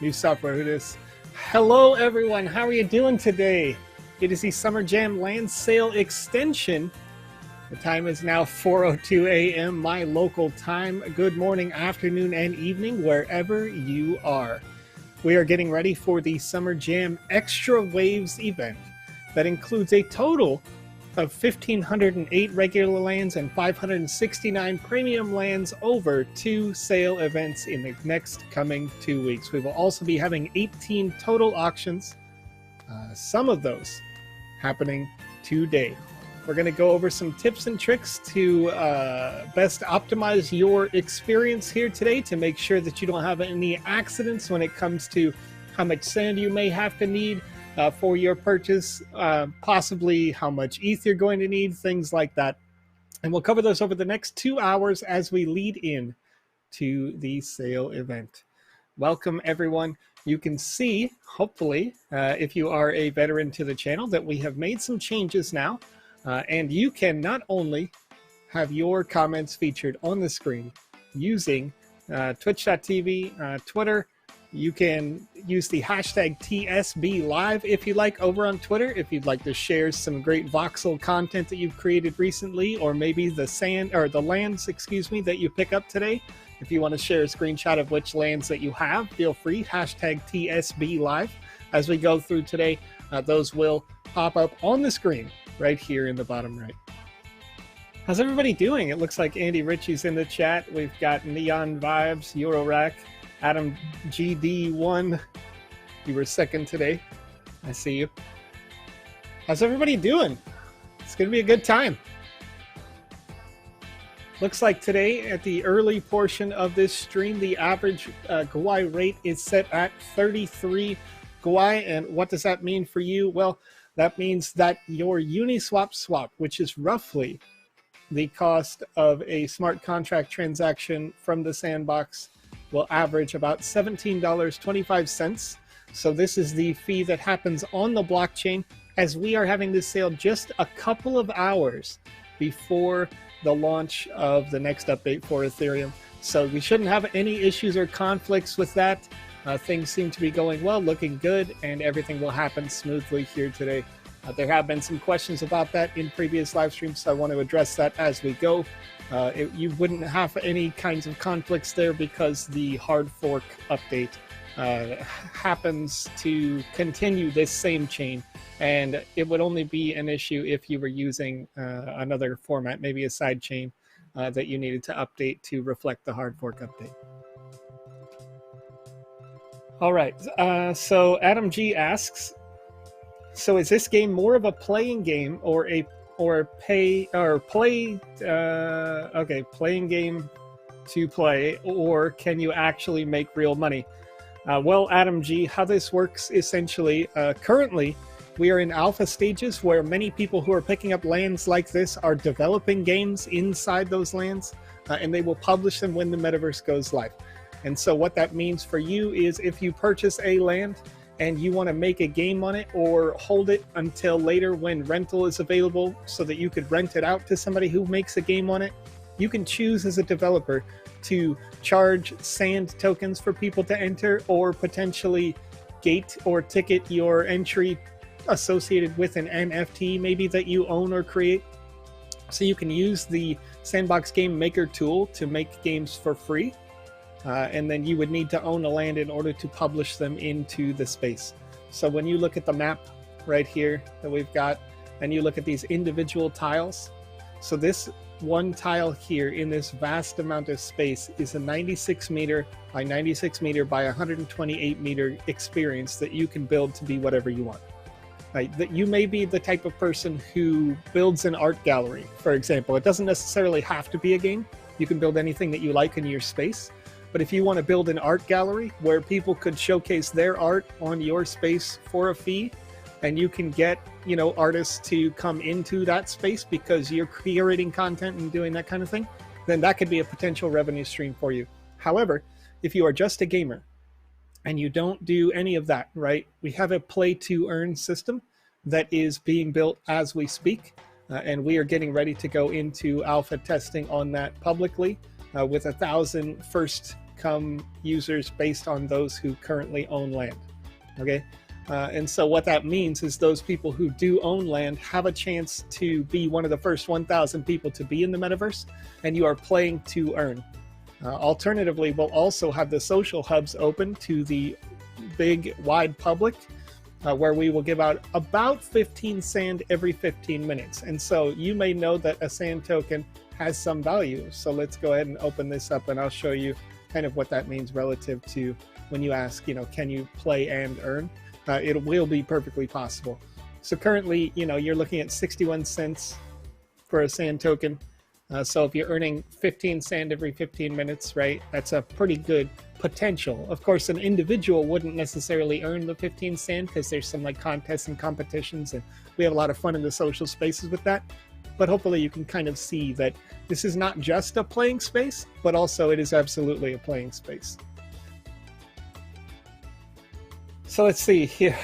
New software, it is. Hello everyone, how are you doing today? It is the Summer Jam Land Sale Extension. The time is now 4:02 a.m. my local time. Good morning, afternoon, and evening, wherever you are. We are getting ready for the Summer Jam Extra Waves event that includes a total of 1,508 regular lands and 569 premium lands over 2 sale events in the next coming 2 weeks. We will also be having 18 total auctions, some of those happening today. We're going to go over some tips and tricks to best optimize your experience here today to make sure that you don't have any accidents when it comes to how much sand you may have to need for your purchase, possibly how much ETH you're going to need, things like that. And we'll cover those over the next 2 hours as we lead in to the sale event. Welcome, everyone. You can see, hopefully, if you are a veteran to the channel, that we have made some changes now. And you can not only have your comments featured on the screen using twitch.tv, Twitter. You can use the hashtag TSBLive if you like over on Twitter, if you'd like to share some great voxel content that you've created recently, or maybe the lands, that you pick up today. If you want to share a screenshot of which lands that you have, feel free, hashtag TSBLive. As we go through today, those will pop up on the screen right here in the bottom right. How's everybody doing? It looks like Andy Ritchie's in the chat. We've got Neon Vibes, Eurorack, Adam GD1, you were second today. I see you. How's everybody doing? It's going to be a good time. Looks like today, at the early portion of this stream, the average Gwai rate is set at 33 Gwai. And what does that mean for you? Well, that means that your Uniswap swap, which is roughly the cost of a smart contract transaction from the Sandbox, will average about $17.25. So this is the fee that happens on the blockchain, as we are having this sale just a couple of hours before the launch of the next update for Ethereum. So we shouldn't have any issues or conflicts with that. Things seem to be going well, looking good, and everything will happen smoothly here today. There have been some questions about that in previous live streams, so I want to address that as we go. You wouldn't have any kinds of conflicts there because the hard fork update happens to continue this same chain, and it would only be an issue if you were using another format, maybe a side chain that you needed to update to reflect the hard fork update. All right, so Adam G asks, so is this game more of a playing game or playing game to play, or can you actually make real money? Well, Adam G, how this works essentially, currently we are in alpha stages where many people who are picking up lands like this are developing games inside those lands, and they will publish them when the metaverse goes live. And so what that means for you is if you purchase a land and you want to make a game on it or hold it until later when rental is available so that you could rent it out to somebody who makes a game on it, you can choose as a developer to charge sand tokens for people to enter, or potentially gate or ticket your entry associated with an NFT maybe that you own or create. So you can use the Sandbox Game Maker tool to make games for free. And then you would need to own a land in order to publish them into the space. So when you look at the map right here that we've got, and you look at these individual tiles, so this one tile here in this vast amount of space is a 96 meter by 96 meter by 128 meter experience that you can build to be whatever you want. Right? That you may be the type of person who builds an art gallery, for example. It doesn't necessarily have to be a game. You can build anything that you like in your space. But if you want to build an art gallery where people could showcase their art on your space for a fee, and you can get, artists to come into that space because you're curating content and doing that kind of thing, then that could be a potential revenue stream for you. However, if you are just a gamer and you don't do any of that, right? We have a play to earn system that is being built as we speak, and we are getting ready to go into alpha testing on that publicly with 1,000 first become users based on those who currently own land. Okay, and so what that means is those people who do own land have a chance to be one of the first 1,000 people to be in the metaverse, and you are playing to earn. Alternatively, we'll also have the social hubs open to the big wide public, where we will give out about 15 sand every 15 minutes. And so you may know that a sand token has some value. So let's go ahead and open this up, and I'll show you kind of what that means relative to when you ask, can you play and earn? It will be perfectly possible. So currently, you're looking at 61 cents for a sand token. So if you're earning 15 sand every 15 minutes, right, that's a pretty good potential. Of course, an individual wouldn't necessarily earn the 15 sand because there's some like contests and competitions, and we have a lot of fun in the social spaces with that. But hopefully you can kind of see that this is not just a playing space, but also it is absolutely a playing space. So let's see here.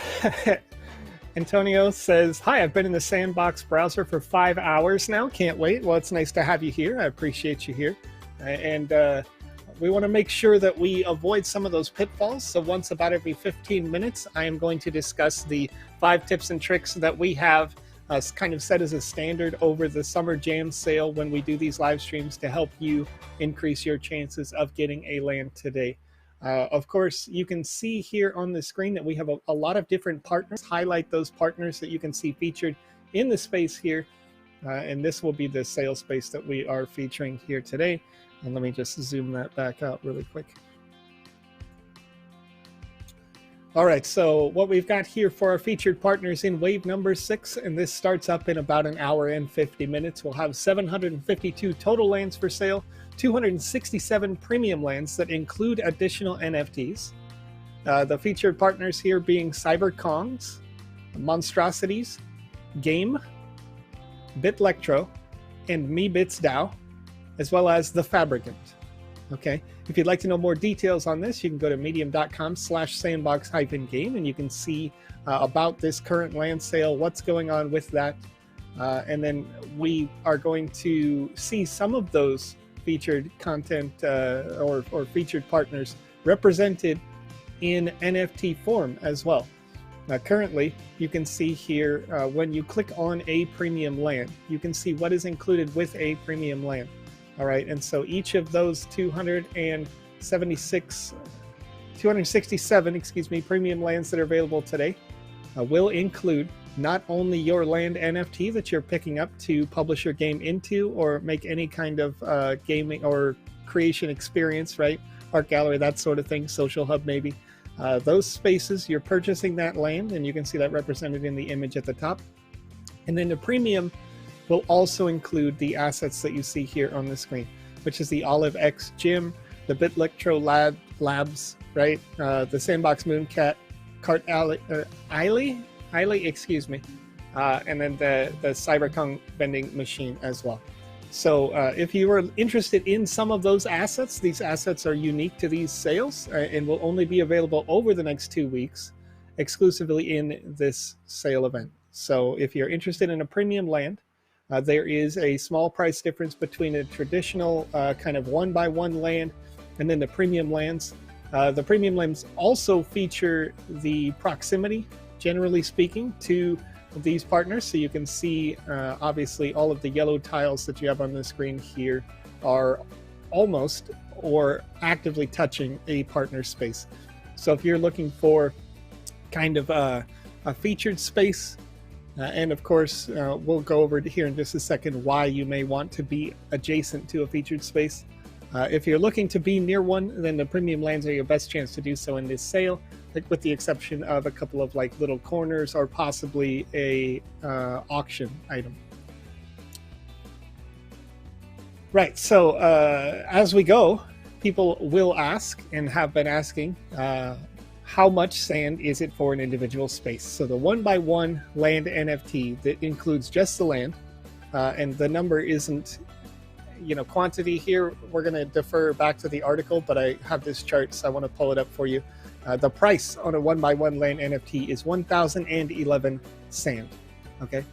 Antonio says, hi, I've been in the Sandbox browser for 5 hours now. Can't wait. Well, it's nice to have you here. I appreciate you here. And we want to make sure that we avoid some of those pitfalls. So once about every 15 minutes, I am going to discuss the 5 tips and tricks that we have kind of set as a standard over the Summer Jam sale when we do these live streams to help you increase your chances of getting a land today. Of course, you can see here on the screen that we have a lot of different partners. Highlight those partners that you can see featured in the space here. And this will be the sales space that we are featuring here today. And let me just zoom that back out really quick. All right, so what we've got here for our featured partners in wave number 6, and this starts up in about an hour and 50 minutes. We'll have 752 total lands for sale, 267 premium lands that include additional NFTs. The featured partners here being CyberKongs, Monstrosities, Game, BitElectro, and MeBitsDAO, as well as The Fabricant. Okay, if you'd like to know more details on this, you can go to medium.com/sandbox-game, and you can see about this current land sale, what's going on with that. And then we are going to see some of those featured content or featured partners represented in NFT form as well. Now, currently, you can see here when you click on a premium land, you can see what is included with a premium land. All right, and so each of those 267, premium lands that are available today will include not only your land NFT that you're picking up to publish your game into or make any kind of gaming or creation experience, right? Art gallery, that sort of thing, social hub maybe. Those spaces, you're purchasing that land, and you can see that represented in the image at the top. And then the premium will also include the assets that you see here on the screen, which is the Olive X Gym, the BitElectro Labs, right? The Sandbox Mooncat, Cart Eiley, and then the CyberKong vending machine as well. So if you are interested in some of those assets, these assets are unique to these sales and will only be available over the next 2 weeks exclusively in this sale event. So if you're interested in a premium land, there is a small price difference between a traditional kind of one-by-one land and then the premium lands. The premium lands also feature the proximity, generally speaking, to these partners. So you can see, obviously, all of the yellow tiles that you have on the screen here are almost or actively touching a partner space. So if you're looking for kind of a featured space, and of course, we'll go over here in just a second why you may want to be adjacent to a featured space. If you're looking to be near one, then the premium lands are your best chance to do so in this sale, with the exception of a couple of like little corners or possibly a auction item. Right, so as we go, people will ask and have been asking, how much sand is it for an individual space? So the one-by-one land NFT that includes just the land, and the number isn't, quantity here. We're going to defer back to the article, but I have this chart, so I want to pull it up for you. The price on a one-by-one land NFT is 1,011 sand. Okay,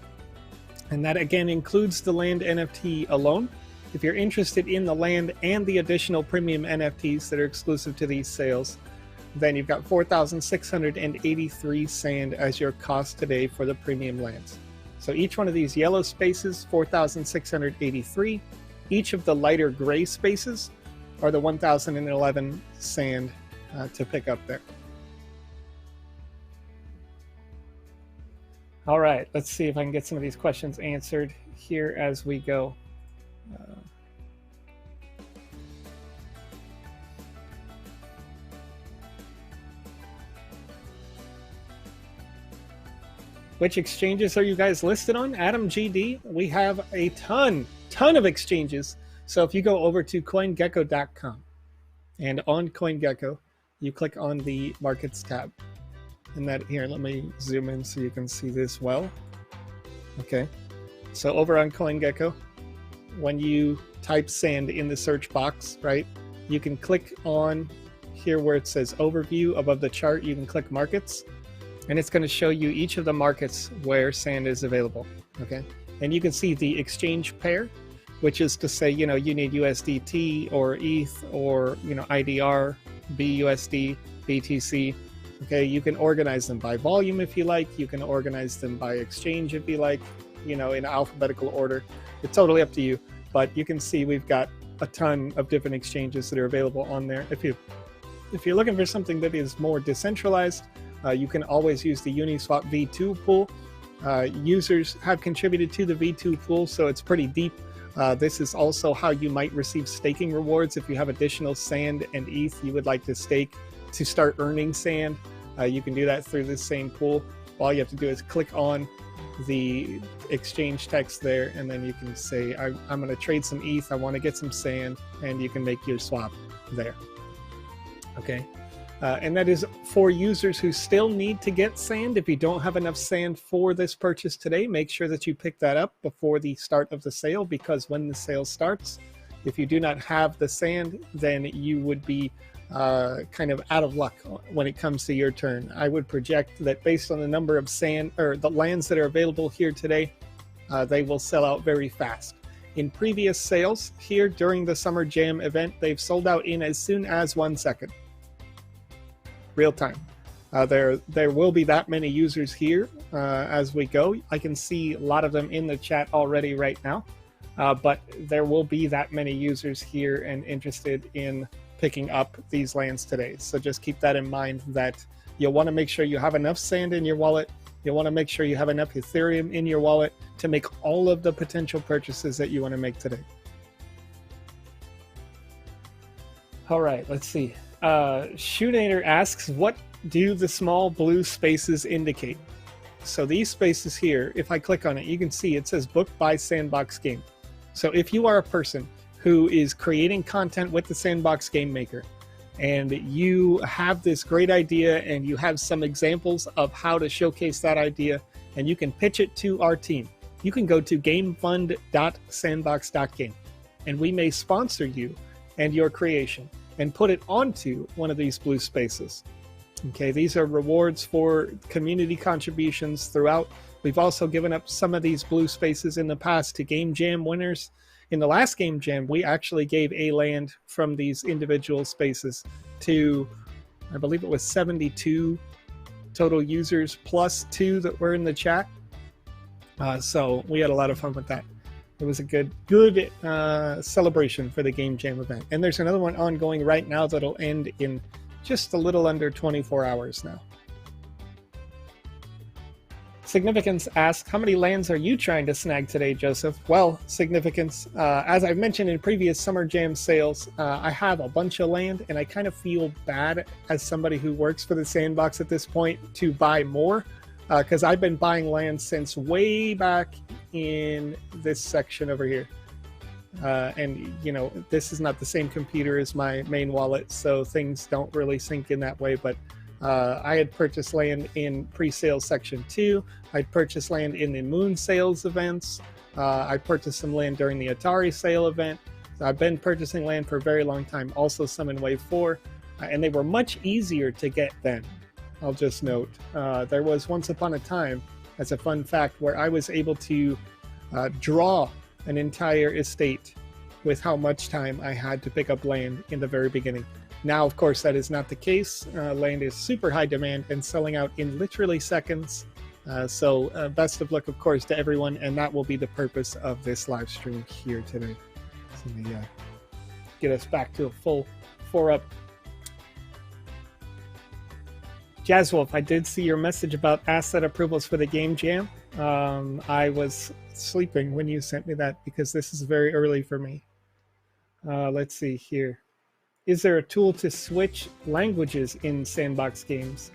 and that again includes the land NFT alone. If you're interested in the land and the additional premium NFTs that are exclusive to these sales, then you've got 4,683 sand as your cost today for the premium lands. So each one of these yellow spaces, 4,683. Each of the lighter gray spaces are the 1,011 sand to pick up there. All right, let's see if I can get some of these questions answered here as we go. Which exchanges are you guys listed on? Adam GD, we have a ton of exchanges. So if you go over to CoinGecko.com and on CoinGecko, you click on the Markets tab. And that here, let me zoom in so you can see this well. Okay, so over on CoinGecko, when you type sand in the search box, right, you can click on here where it says overview above the chart, you can click markets. And it's going to show you each of the markets where sand is available, okay? And you can see the exchange pair, which is to say, you need USDT or ETH or, IDR, BUSD, BTC, okay? You can organize them by volume if you like. You can organize them by exchange if you like, in alphabetical order. It's totally up to you. But you can see we've got a ton of different exchanges that are available on there. If you're looking for something that is more decentralized, you can always use the Uniswap V2 pool. Users have contributed to the V2 pool, so it's pretty deep. This is also how you might receive staking rewards if you have additional sand and ETH you would like to stake to start earning sand. You can do that through this same pool. All you have to do is click on the exchange text there, and then you can say, I'm going to trade some ETH, I want to get some sand, and you can make your swap there. Okay. And that is for users who still need to get sand. If you don't have enough sand for this purchase today, make sure that you pick that up before the start of the sale, because when the sale starts, if you do not have the sand, then you would be kind of out of luck when it comes to your turn. I would project that based on the number of sand or the lands that are available here today, they will sell out very fast. In previous sales here during the Summer Jam event, they've sold out in as soon as 1 second. Real time. There will be that many users here as we go. I can see a lot of them in the chat already right now, but there will be that many users here and interested in picking up these lands today. So just keep that in mind, that you'll want to make sure you have enough sand in your wallet. You'll want to make sure you have enough Ethereum in your wallet to make all of the potential purchases that you want to make today. All right, let's see. Shootator asks, what do the small blue spaces indicate? So these spaces here, if I click on it, you can see it says booked by Sandbox Game. So if you are a person who is creating content with the Sandbox Game Maker, and you have this great idea and you have some examples of how to showcase that idea, and you can pitch it to our team, you can go to gamefund.sandbox.game, and we may sponsor you and your creation and put it onto one of these blue spaces. Okay, these are rewards for community contributions throughout. We've also given up some of these blue spaces in the past to Game Jam winners. In the last Game Jam, we actually gave a land from these individual spaces to, I believe it was 72 total users plus 2 that were in the chat. So we had a lot of fun with that. It was a good celebration for the Game Jam event. And there's another one ongoing right now that'll end in just a little under 24 hours now. Significance asks, how many lands are you trying to snag today, Joseph? Well, Significance, as I've mentioned in previous Summer Jam sales, I have a bunch of land, and I kind of feel bad as somebody who works for the Sandbox at this point to buy more, because I've been buying land since way back in this section over here. And this is not the same computer as my main wallet, so things don't really sync in that way, but I had purchased land in pre-sale section 2. I'd purchased land in the Moon sales events. I purchased some land during the Atari sale event. I've been purchasing land for a very long time, also some in Wave 4, and they were much easier to get then. I'll just note, there was once upon a time, as a fun fact, where I was able to draw an entire estate with how much time I had to pick up land in the very beginning. Now, of course, that is not the case. Land is super high demand and selling out in literally seconds. So best of luck, of course, to everyone, and that will be the purpose of this live stream here today. So let me get us back to a full 4-up. Jazzwolf, I did see your message about asset approvals for the Game Jam. I was sleeping when you sent me that because this is very early for me. Let's see here. Is there a tool to switch languages in Sandbox games?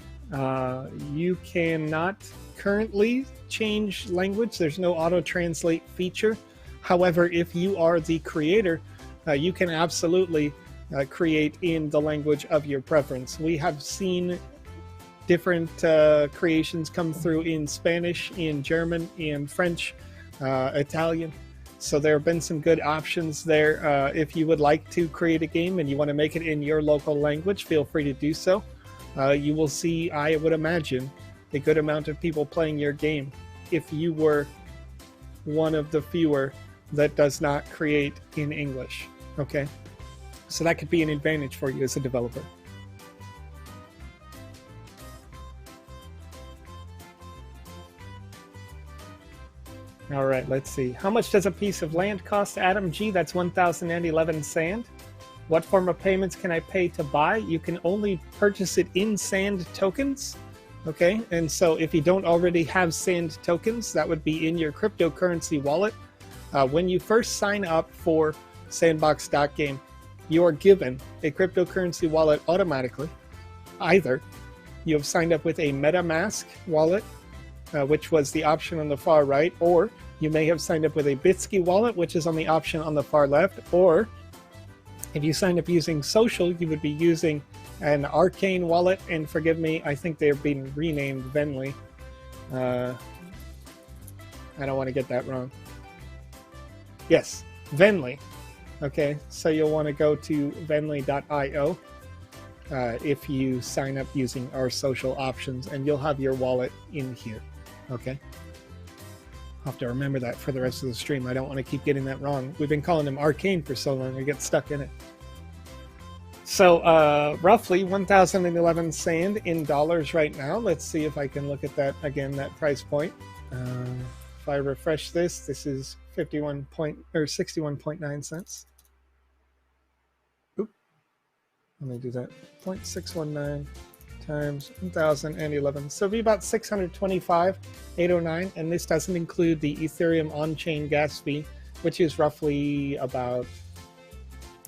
You cannot currently change language. There's no auto-translate feature. However, if you are the creator, you can absolutely create in the language of your preference. We have seen different creations come through in Spanish, in German, in French, Italian. So there have been some good options there. If you would like to create a game and you want to make it in your local language, feel free to do so. You will see, I would imagine, a good amount of people playing your game if you were one of the fewer that does not create in English. Okay? So that could be an advantage for you as a developer. All right, let's see. How much does a piece of land cost, Adam G? That's 1,011 sand. What form of payments can I pay to buy? You can only purchase it in sand tokens. Okay, and so if you don't already have sand tokens, that would be in your cryptocurrency wallet. When you first sign up for Sandbox.game, you are given a cryptocurrency wallet automatically. Either you have signed up with a MetaMask wallet, which was the option on the far right, or you may have signed up with a Bitsky wallet, which is on the option on the far left, or if you signed up using social, you would be using an Arcane wallet, and forgive me, I think they're being renamed Venly. I don't want to get that wrong. Yes, Venly. Okay, so you'll want to go to venly.io if you sign up using our social options, and you'll have your wallet in here. Okay, I'll have to remember that for the rest of the stream. I don't want to keep getting that wrong. We've been calling them Arcane for so long, I get stuck in it. So roughly 1,011 sand in dollars right now. Let's see if I can look at that again, that price point. If I refresh this, this is 61.9 cents. Oop. Let me do that. 0.619 times 1,011. So it'll be about 625,809, and this doesn't include the Ethereum on-chain gas fee, which is roughly about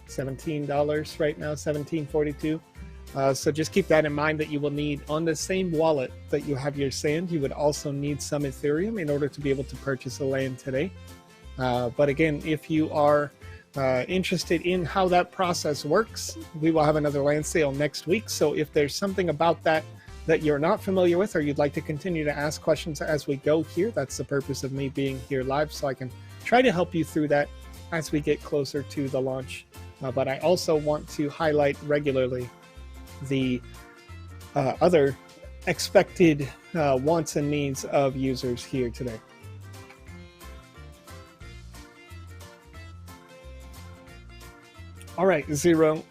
$17 right now, $17.42. So just keep that in mind, that you will need, on the same wallet that you have your sand, you would also need some Ethereum in order to be able to purchase the land today. But again, if you are interested in how that process works, we will have another land sale next week. So if there's something about that that you're not familiar with, or you'd like to continue to ask questions as we go here, that's the purpose of me being here live, so I can try to help you through that as we get closer to the launch. But I also want to highlight regularly the other expected wants and needs of users here today. All right, Zero.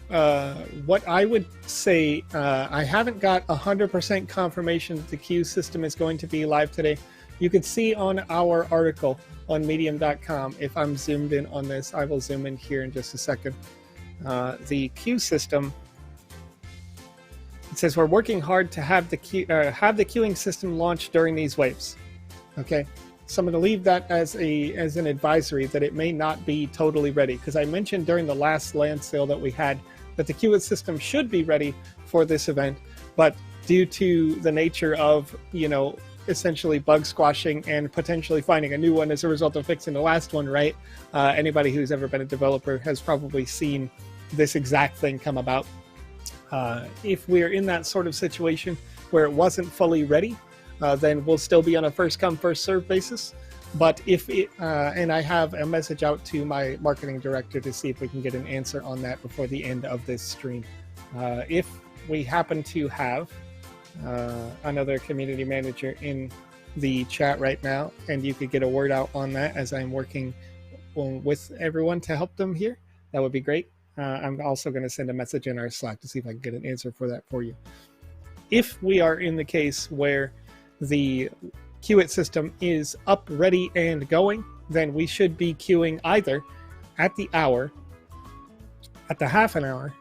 What I would say, I haven't got 100% confirmation that the queue system is going to be live today. You can see on our article on medium.com, if I'm zoomed in on this, I will zoom in here in just a second. The queue system, it says we're working hard to have the queuing system launched during these waves. Okay, so I'm going to leave that as an advisory that it may not be totally ready, because I mentioned during the last land sale that we had that the queuing system should be ready for this event, but due to the nature of, you know, essentially bug squashing and potentially finding a new one as a result of fixing the last one, right? Anybody who's ever been a developer has probably seen this exact thing come about. If we're in that sort of situation where it wasn't fully ready, then we'll still be on a first come first serve basis. But if it, and I have a message out to my marketing director to see if we can get an answer on that before the end of this stream. If we happen to have another community manager in the chat right now, and you could get a word out on that, as I'm working with everyone to help them here, that would be great. I'm also going to send a message in our Slack to see if I can get an answer for that for you. If we are in the case where the queue system is up, ready, and going, then we should be queuing either at the hour, at the half an hour,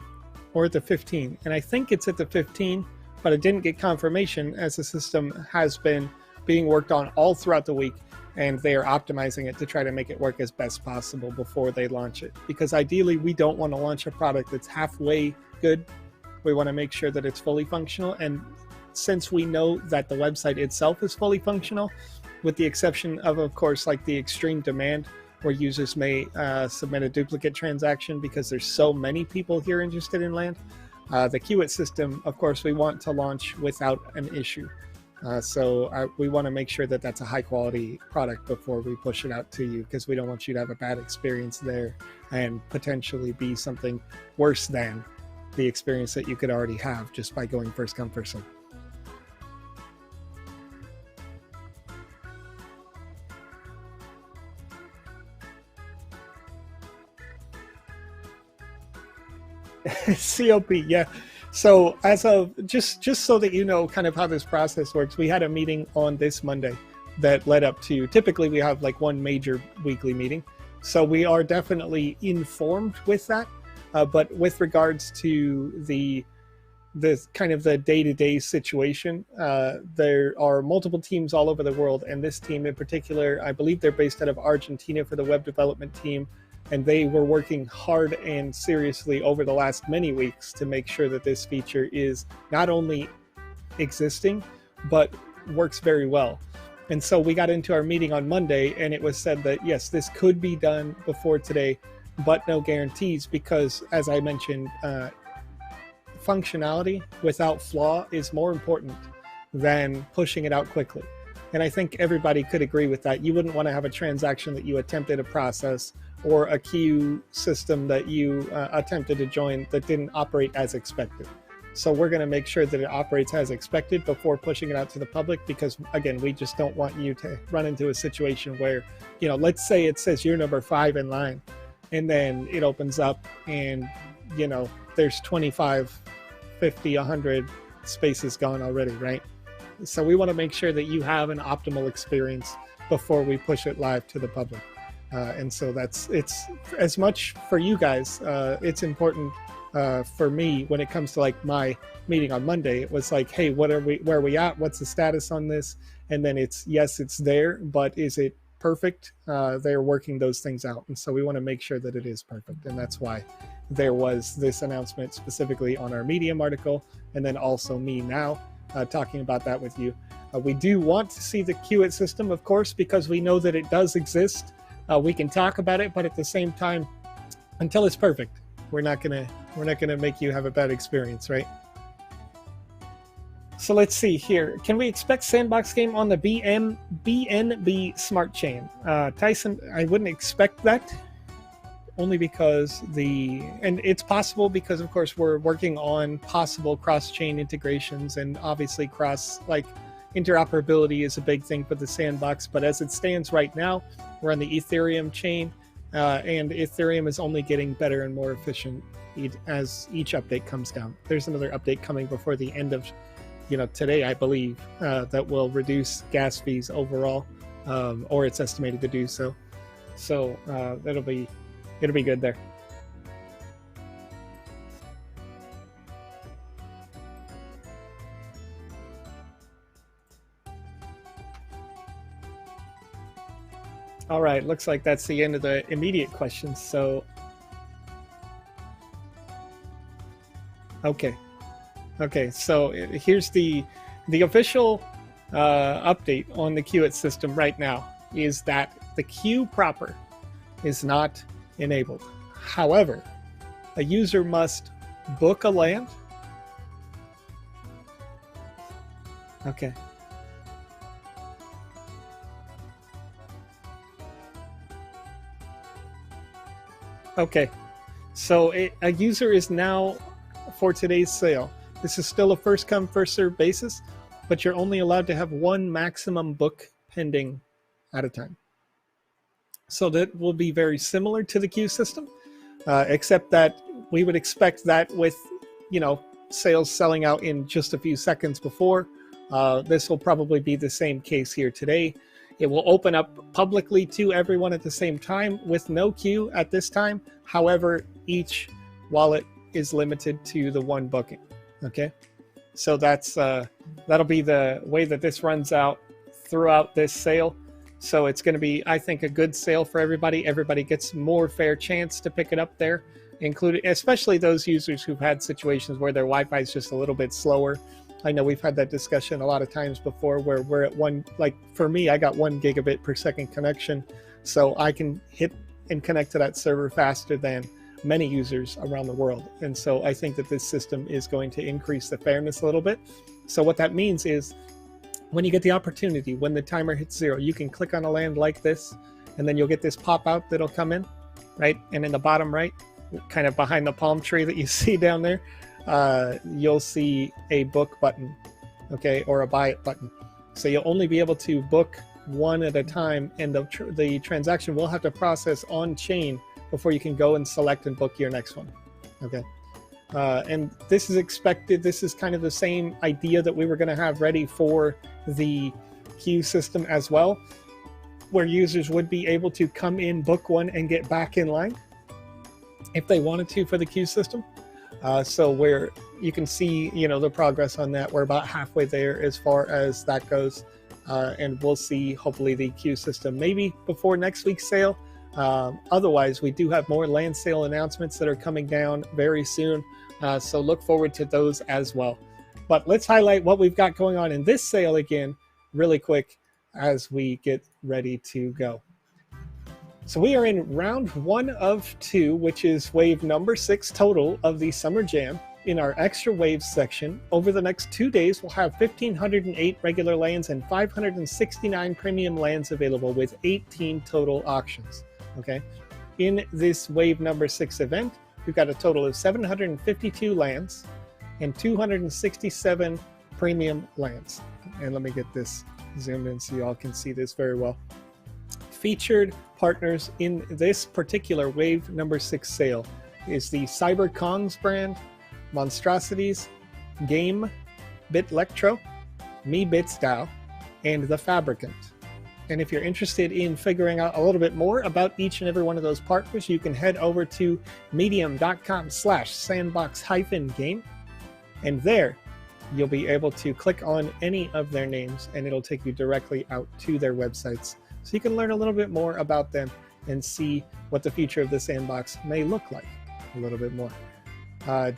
or at the 15. And I think it's at the 15, but I didn't get confirmation as the system has been being worked on all throughout the week, and they are optimizing it to try to make it work as best possible before they launch it. Because ideally, we don't want to launch a product that's halfway good. We want to make sure that it's fully functional. And since we know that the website itself is fully functional, with the exception of course, like the extreme demand where users may submit a duplicate transaction because there's so many people here interested in land, the queue system, of course, we want to launch without an issue. So we want to make sure that that's a high quality product before we push it out to you, because we don't want you to have a bad experience there and potentially be something worse than the experience that you could already have just by going first come first serve. COP, yeah. So as of just so that you know kind of how this process works, we had a meeting on this Monday that led up to, typically we have like one major weekly meeting. So we are definitely informed with that. But with regards to the kind of the day-to-day situation, there are multiple teams all over the world, and this team in particular, I believe they're based out of Argentina for the web development team, and they were working hard and seriously over the last many weeks to make sure that this feature is not only existing, but works very well. And so we got into our meeting on Monday, and it was said that, yes, this could be done before today, but no guarantees, because as I mentioned, functionality without flaw is more important than pushing it out quickly. And I think everybody could agree with that. You wouldn't want to have a transaction that you attempted to process or a queue system that you attempted to join that didn't operate as expected. So we're going to make sure that it operates as expected before pushing it out to the public, because again, we just don't want you to run into a situation where, you know, let's say it says you're number 5 in line, and then it opens up and, you know, there's 25, 50, 100 spaces gone already, right? So we want to make sure that you have an optimal experience before we push it live to the public. And so it's as much for you guys. It's important for me when it comes to like my meeting on Monday. It was like, hey, where are we at? What's the status on this? And then it's, yes, it's there, but is it perfect? They're working those things out. And so we want to make sure that it is perfect. And that's why there was this announcement specifically on our Medium article, and then also me now talking about that with you. We do want to see the queue system, of course, because we know that it does exist. We can talk about it, but at the same time, until it's perfect, we're not gonna make you have a bad experience, right? So let's see here. Can we expect Sandbox game on the BNB smart chain? Tyson, I wouldn't expect that, only because and it's possible because of course we're working on possible cross-chain integrations, and obviously interoperability is a big thing for the Sandbox. But as it stands right now, we're on the Ethereum chain, and Ethereum is only getting better and more efficient as each update comes down. There's another update coming before the end of today, I believe, that will reduce gas fees overall, or it's estimated to do so. So it'll be good there. All right, looks like that's the end of the immediate questions. So, okay, so here's the official update on the queue system right now is that the queue proper is not enabled. However, a user must book a land. Okay. Okay, so a user is now, for today's sale, this is still a first come first serve basis, but you're only allowed to have one maximum book pending at a time. So that will be very similar to the queue system, except that we would expect that with, sales selling out in just a few seconds before, this will probably be the same case here today. It will open up publicly to everyone at the same time with no queue at this time. However, each wallet is limited to the one booking. Okay, so that'll be the way that this runs out throughout this sale. So it's going to be, I think, a good sale for everybody. Everybody gets more fair chance to pick it up there, including especially those users who've had situations where their Wi-Fi is just a little bit slower. I know we've had that discussion a lot of times before where we're at one, like for me, I got 1 gigabit per second connection. So I can hit and connect to that server faster than many users around the world. And so I think that this system is going to increase the fairness a little bit. So what that means is when you get the opportunity, when the timer hits 0, you can click on a land like this, and then you'll get this pop out that'll come in, right? And in the bottom right, kind of behind the palm tree that you see down there, you'll see a book button, okay, or a buy it button. So you'll only be able to book one at a time, and the transaction will have to process on chain before you can go and select and book your next one. Okay, and this is expected. This is kind of the same idea that we were going to have ready for the queue system as well, where users would be able to come in, book one, and get back in line if they wanted to for the queue system. So where you can see, the progress on that. We're about halfway there as far as that goes. And we'll see, hopefully, the queue system maybe before next week's sale. Otherwise, we do have more land sale announcements that are coming down very soon. So look forward to those as well. But let's highlight what we've got going on in this sale again, really quick, as we get ready to go. So we are in round 1 of 2, which is wave number 6 total of the Summer Jam. In our extra waves section, over the next 2 days, we'll have 1,508 regular lands and 569 premium lands available with 18 total auctions. Okay, in this wave number 6 event, we've got a total of 752 lands and 267 premium lands. And let me get this zoomed in so you all can see this very well. Featured partners in this particular wave number 6 sale is the Cyber Kongs brand, Monstrosities, Game, Bitlectro, MeBitsDAO, and The Fabricant. And if you're interested in figuring out a little bit more about each and every one of those partners, you can head over to medium.com/sandbox-game. And there you'll be able to click on any of their names and it'll take you directly out to their websites. So you can learn a little bit more about them and see what the future of the sandbox may look like a little bit more.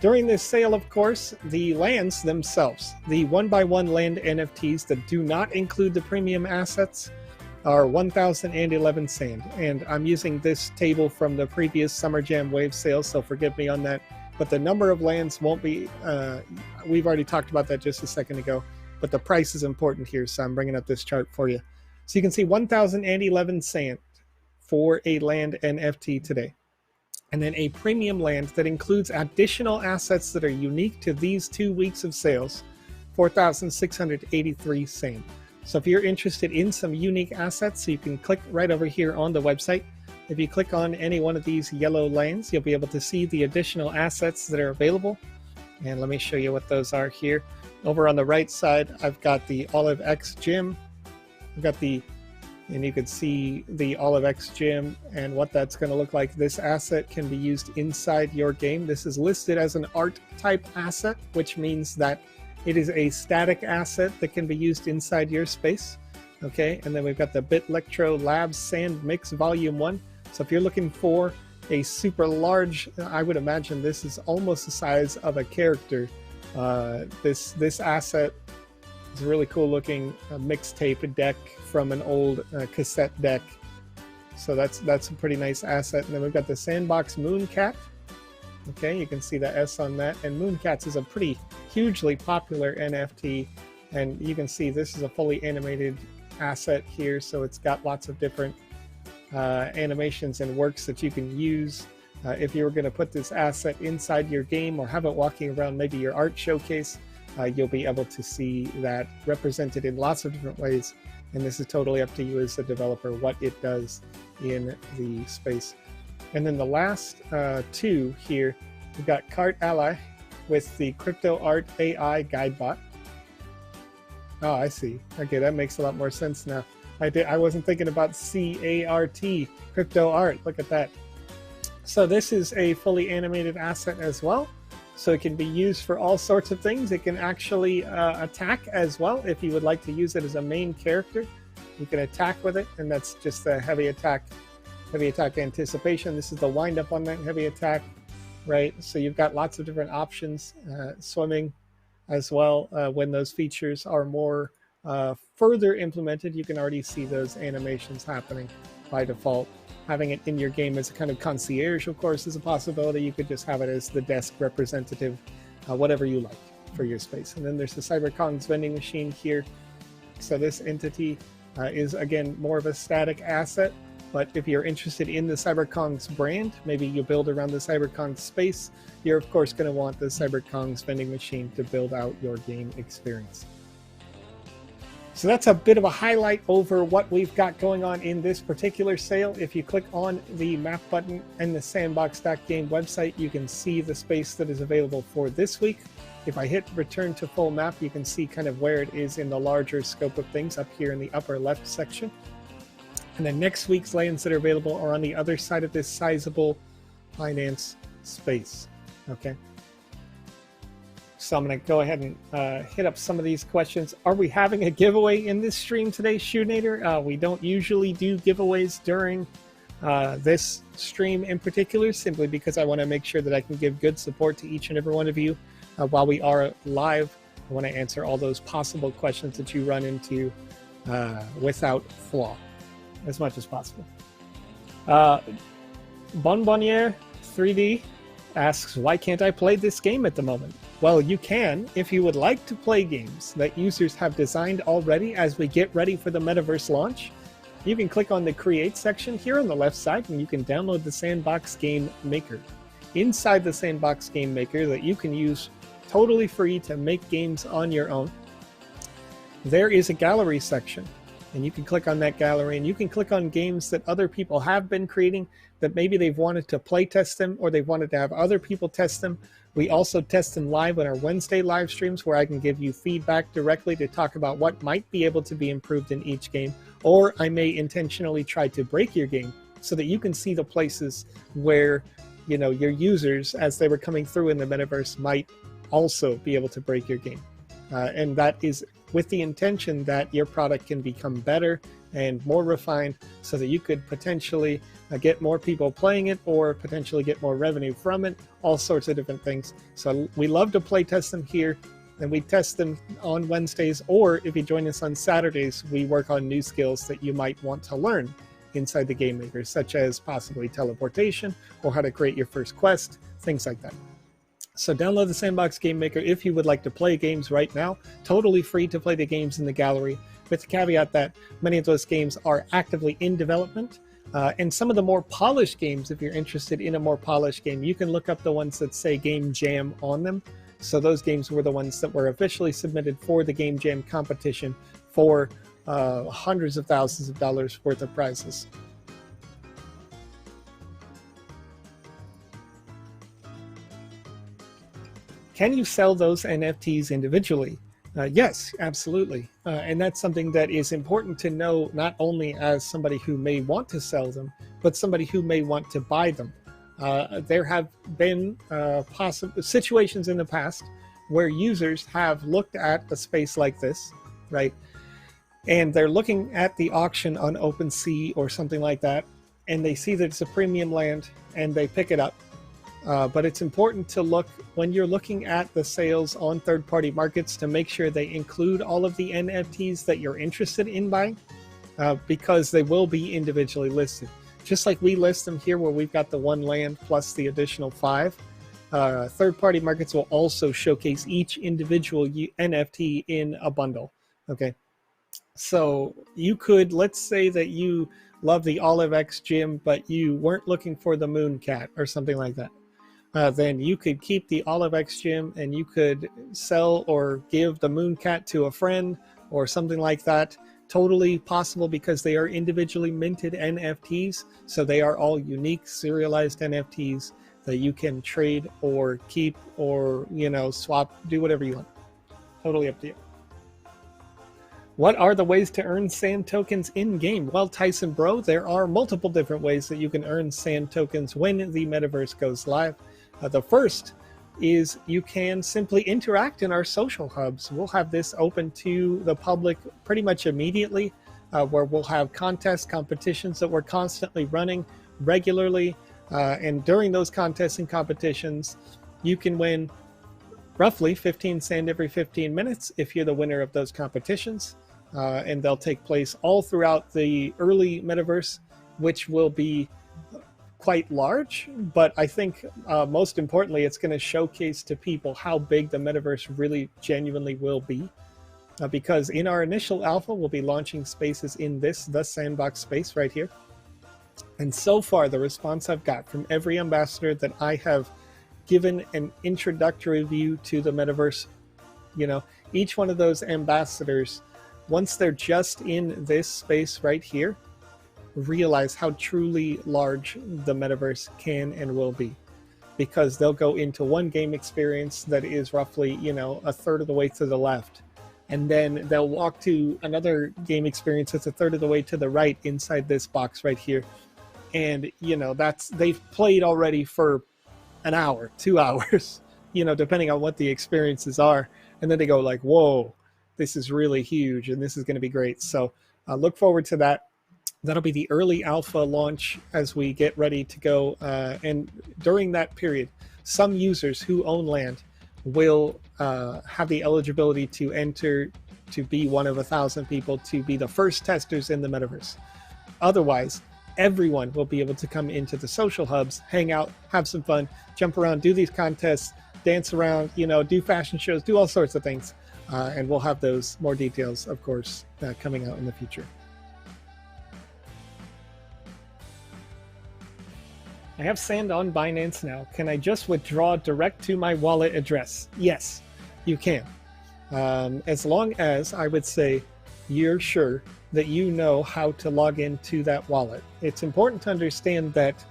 During this sale, of course, the lands themselves, the 1x1 land NFTs that do not include the premium assets, are 1,011 sand. And I'm using this table from the previous Summer Jam wave sale, so forgive me on that. But the number of lands won't be, we've already talked about that just a second ago, but the price is important here, so I'm bringing up this chart for you. So you can see 1,011 sand for a land NFT today. And then a premium land that includes additional assets that are unique to these 2 weeks of sales, 4,683 sand. So if you're interested in some unique assets, so you can click right over here on the website. If you click on any one of these yellow lanes, you'll be able to see the additional assets that are available. And let me show you what those are here. Over on the right side, I've got the Olive X Gym. I've got and you can see the Olive X Gym and what that's going to look like. This asset can be used inside your game. This is listed as an art type asset, which means that it is a static asset that can be used inside your space. Okay, and then we've got the Bitlectro Labs Sand Mix Volume 1. So if you're looking for a super large, I would imagine this is almost the size of a character. This asset is a really cool looking mixtape deck from an old cassette deck. So that's a pretty nice asset. And then we've got the Sandbox Mooncat. Okay, you can see the S on that. And Mooncats is a pretty hugely popular NFT. And you can see this is a fully animated asset here. So it's got lots of different animations and works that you can use. If you were going to put this asset inside your game or have it walking around maybe your art showcase, you'll be able to see that represented in lots of different ways. and this is totally up to you as a developer what it does in the space. And then the last two here, we've got Cart Ally with the Crypto Art AI Guidebot. Oh, I see. Okay, that makes a lot more sense now. I wasn't thinking about CART, Crypto Art. Look at that. So this is a fully animated asset as well. So it can be used for all sorts of things. It can actually attack as well. If you would like to use it as a main character, you can attack with it, and that's just a heavy attack anticipation. This is the wind up on that heavy attack, right? So you've got lots of different options, swimming as well. When those features are more further implemented, you can already see those animations happening by default. Having it in your game as a kind of concierge, of course, is a possibility. You could just have it as the desk representative, whatever you like for your space. And then there's the CyberKongz vending machine here. So this entity is, again, more of a static asset. But if you're interested in the CyberKongz brand, maybe you build around the CyberKongz space, you're, of course, going to want the CyberKongz vending machine to build out your game experience. So that's a bit of a highlight over what we've got going on in this particular sale. If you click on the map button and the Sandbox.game website, you can see the space that is available for this week. If I hit return to full map, you can see kind of where it is in the larger scope of things up here in the upper left section. And then next week's lands that are available are on the other side of this sizable finance space. Okay. So I'm going to go ahead and hit up some of these questions. Are we having a giveaway in this stream today, Shoenator? We don't usually do giveaways during this stream in particular, simply because I want to make sure that I can give good support to each and every one of you while we are live. I want to answer all those possible questions that you run into without flaw as much as possible. Bonbonniere 3D asks, why can't I play this game at the moment? Well, you can if you would like to play games that users have designed already as we get ready for the metaverse launch. You can click on the Create section here on the left side, and you can download the Sandbox Game Maker. Inside the Sandbox Game Maker that you can use totally free to make games on your own, there is a gallery section. And you can click on that gallery, and you can click on games that other people have been creating that maybe they've wanted to play test them, or they've wanted to have other people test them. We also test them live on our Wednesday live streams, where I can give you feedback directly to talk about what might be able to be improved in each game, or I may intentionally try to break your game so that you can see the places where, you know, your users, as they were coming through in the metaverse, might also be able to break your game. And that is with the intention that your product can become better and more refined so that you could potentially get more people playing it, or potentially get more revenue from it, all sorts of different things. So we love to play test them here, and we test them on Wednesdays, or if you join us on Saturdays, we work on new skills that you might want to learn inside the Game Maker, such as possibly teleportation, or how to create your first quest, things like that. So download the Sandbox Game Maker if you would like to play games right now. Totally free to play the games in the gallery, with the caveat that many of those games are actively in development. And some of the more polished games, if you're interested in a more polished game, you can look up the ones that say Game Jam on them. So those games were the ones that were officially submitted for the Game Jam competition for hundreds of thousands of dollars worth of prizes. Can you sell those NFTs individually? Yes, absolutely. And that's something that is important to know, not only as somebody who may want to sell them, but somebody who may want to buy them. There have been possible situations in the past where users have looked at a space like this, right? And they're looking at the auction on OpenSea or something like that, and they see that it's a premium land, and they pick it up. But it's important to look, when you're looking at the sales on third-party markets, to make sure they include all of the NFTs that you're interested in buying, because they will be individually listed. Just like we list them here, where we've got the one land plus the additional 5, third-party markets will also showcase each individual NFT in a bundle. Okay, so you could, let's say that you love the Olive X gym, but you weren't looking for the Moon Cat or something like that. Then you could keep the Olive X gym, and you could sell or give the Moon Cat to a friend or something like that. totally possible because they are individually minted NFTs. So they are all unique serialized NFTs that you can trade or keep or, swap, do whatever you want. Totally up to you. What are the ways to earn sand tokens in-game? Well, Tyson Bro, there are multiple different ways that you can earn sand tokens when the metaverse goes live. The first is you can simply interact in our social hubs. We'll have this open to the public pretty much immediately, where we'll have contests, competitions that we're constantly running regularly. And during those contests and competitions, you can win roughly 15 sand every 15 minutes if you're the winner of those competitions. And they'll take place all throughout the early metaverse, which will be quite large. But I think most importantly, it's going to showcase to people how big the metaverse really genuinely will be. Because in our initial alpha, we'll be launching spaces in the Sandbox space right here. And so far, the response I've got from every ambassador that I have given an introductory view to the metaverse, each one of those ambassadors, once they're just in this space right here, realize how truly large the metaverse can and will be, because they'll go into one game experience that is roughly, a third of the way to the left. And then they'll walk to another game experience that's a third of the way to the right inside this box right here. And, they've played already for an hour, 2 hours, depending on what the experiences are. And then they go like, whoa, this is really huge and this is going to be great. So look forward to that. That'll be the early alpha launch as we get ready to go. And during that period, some users who own land will have the eligibility to enter to be one of 1,000 people to be the first testers in the metaverse. Otherwise, everyone will be able to come into the social hubs, hang out, have some fun, jump around, do these contests, dance around, do fashion shows, do all sorts of things. And we'll have those more details, of course, coming out in the future. I have sand on Binance now. Can I just withdraw direct to my wallet address? Yes, you can. As long as, I would say, you're sure that you know how to log into that wallet. It's important to understand that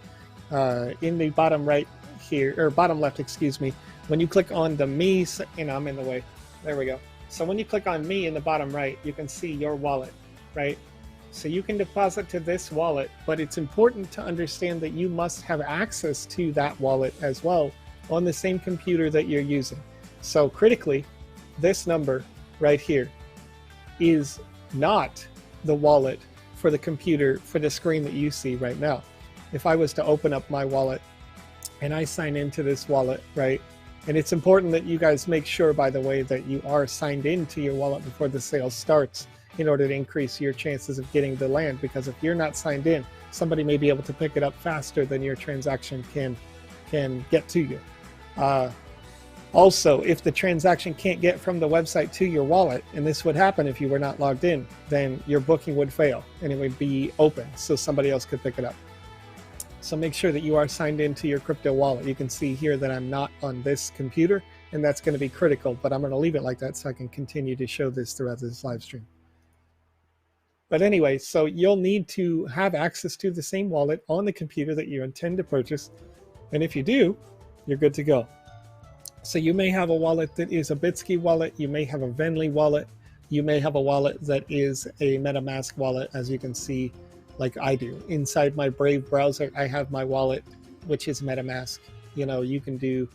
in the bottom right here, or bottom left, excuse me, when you click on the me, I'm in the way. There we go. So when you click on me in the bottom right, you can see your wallet, right? So you can deposit to this wallet, but it's important to understand that you must have access to that wallet as well on the same computer that you're using. So critically, this number right here is not the wallet for the computer, for the screen that you see right now. If I was to open up my wallet and I sign into this wallet, right? And it's important that you guys make sure, by the way, that you are signed into your wallet before the sale starts in order to increase your chances of getting the land, because if you're not signed in, somebody may be able to pick it up faster than your transaction can get to you. Also, if the transaction can't get from the website to your wallet, and this would happen if you were not logged in, then your booking would fail and it would be open so somebody else could pick it up. So make sure that you are signed into your crypto wallet. You can see here that I'm not on this computer, and that's going to be critical, but I'm going to leave it like that so I can continue to show this throughout this live stream. But anyway, so you'll need to have access to the same wallet on the computer that you intend to purchase. And if you do, you're good to go. So you may have a wallet that is a Bitsky wallet. You may have a Venly wallet. You may have a wallet that is a MetaMask wallet, as you can see, like I do. Inside my Brave browser, I have my wallet, which is MetaMask. You can do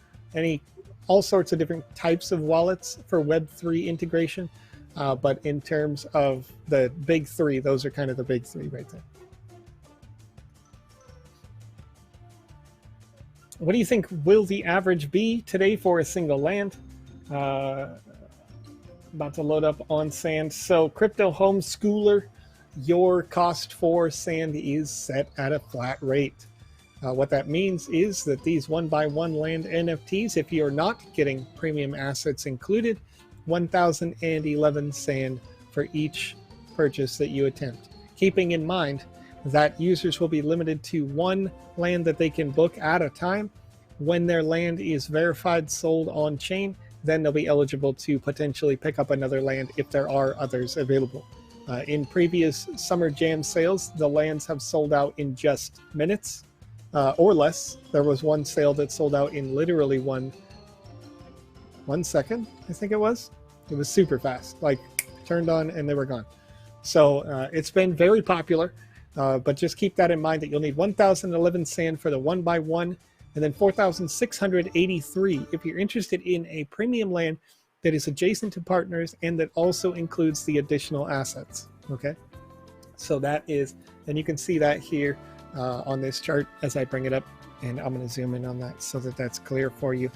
all sorts of different types of wallets for Web3 integration. But in terms of the big three, those are kind of the big three right there. What do you think will the average be today for a single land? About to load up on sand. So Crypto Homeschooler, your cost for sand is set at a flat rate. What that means is that these 1x1 land NFTs, if you're not getting premium assets included, 1,011 sand for each purchase that you attempt. Keeping in mind that users will be limited to one land that they can book at a time. When their land is verified sold on chain, then they'll be eligible to potentially pick up another land if there are others available. In previous Summer Jam sales, the lands have sold out in just minutes or less. There was one sale that sold out in literally one second, I think it was. It was super fast, like turned on and they were gone. So it's been very popular, but just keep that in mind that you'll need 1,011 sand for the 1x1 and then 4,683 if you're interested in a premium land that is adjacent to partners and that also includes the additional assets. Okay, so that is, and you can see that here on this chart as I bring it up, and I'm going to zoom in on that so that that's clear for you.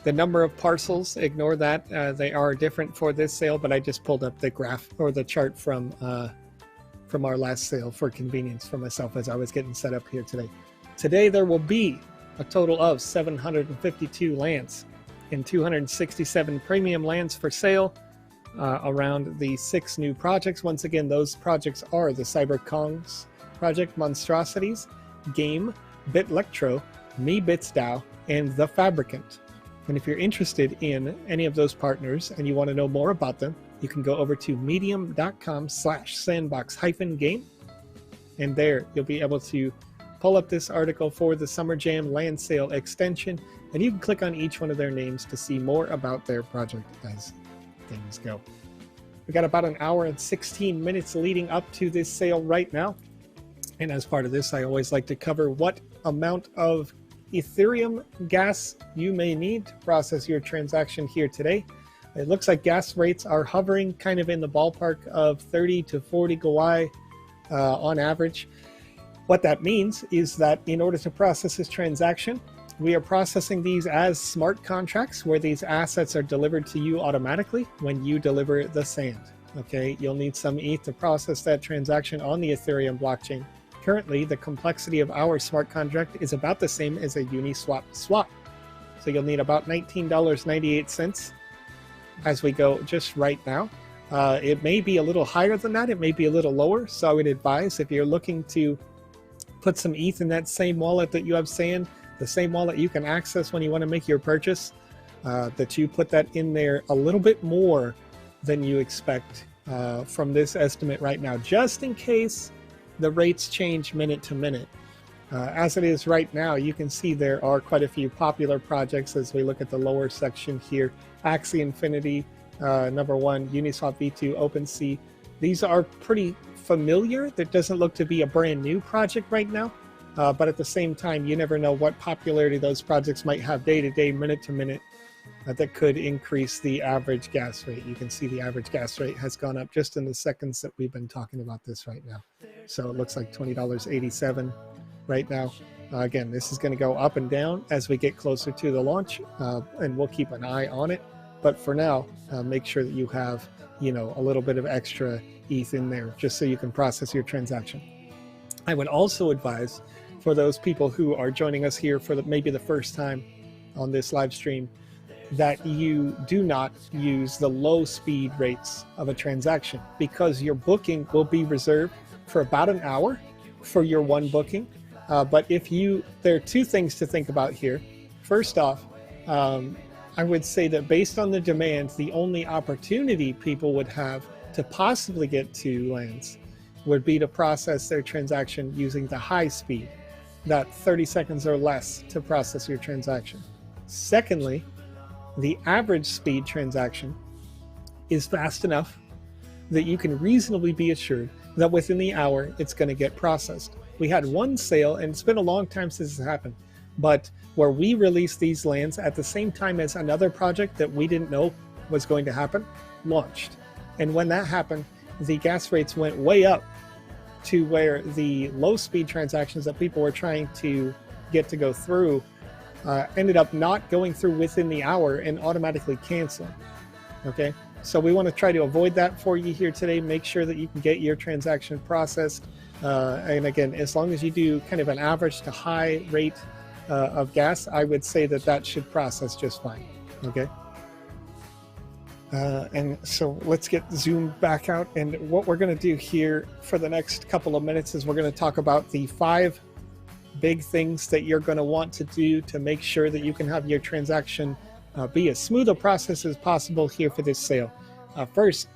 The number of parcels, ignore that. They are different for this sale, but I just pulled up the graph or the chart from our last sale for convenience for myself as I was getting set up here today. Today there will be a total of 752 lands and 267 premium lands for sale around the 6 new projects. Once again, those projects are the Cyber Kongs Project, Monstrosities, Game, Bitlectro, Me Bits DAO, and The Fabricant. And if you're interested in any of those partners and you want to know more about them, you can go over to medium.com/sandbox-game. And there you'll be able to pull up this article for the Summer Jam land sale extension, and you can click on each one of their names to see more about their project as things go. We got about an hour and 16 minutes leading up to this sale right now. And as part of this, I always like to cover what amount of Ethereum gas you may need to process your transaction here today. It looks like gas rates are hovering kind of in the ballpark of 30 to 40 Gwei on average. What that means is that in order to process this transaction, we are processing these as smart contracts where these assets are delivered to you automatically when you deliver the sand. Okay, you'll need some ETH to process that transaction on the Ethereum blockchain. Currently, the complexity of our smart contract is about the same as a Uniswap swap. So you'll need about $19.98 as we go just right now. It may be a little higher than that. It may be a little lower. So I would advise if you're looking to put some ETH in that same wallet that you have sand, the same wallet you can access when you want to make your purchase, that you put that in there a little bit more than you expect from this estimate right now, just in case the rates change minute to minute. As it is right now, you can see there are quite a few popular projects as we look at the lower section here. Axie Infinity, number 1, Uniswap V2, OpenSea. These are pretty familiar. There doesn't look to be a brand new project right now, but at the same time, you never know what popularity those projects might have day to day, minute to minute, that could increase the average gas rate. You can see the average gas rate has gone up just in the seconds that we've been talking about this right now. So it looks like $20.87 right now. Again, this is going to go up and down as we get closer to the launch, and we'll keep an eye on it. But for now, make sure that you have, a little bit of extra ETH in there just so you can process your transaction. I would also advise for those people who are joining us here for maybe the first time on this live stream, that you do not use the low speed rates of a transaction, because your booking will be reserved for about an hour for your one booking. But there are 2 things to think about here. First off, I would say that based on the demand, the only opportunity people would have to possibly get to lands would be to process their transaction using the high speed, that 30 seconds or less to process your transaction. Secondly, the average speed transaction is fast enough that you can reasonably be assured that within the hour it's going to get processed. We had one sale, and it's been a long time since this happened, but where we released these lands at the same time as another project that we didn't know was going to happen launched. And when that happened, the gas rates went way up to where the low speed transactions that people were trying to get to go through ended up not going through within the hour and automatically canceling. Okay, so we want to try to avoid that for you here today. Make sure that you can get your transaction processed. And again, as long as you do kind of an average to high rate of gas, I would say that should process just fine. Okay. And so let's get zoomed back out. And what we're going to do here for the next couple of minutes is we're going to talk about the 5 big things that you're going to want to do to make sure that you can have your transaction be as smooth a process as possible here for this sale. First,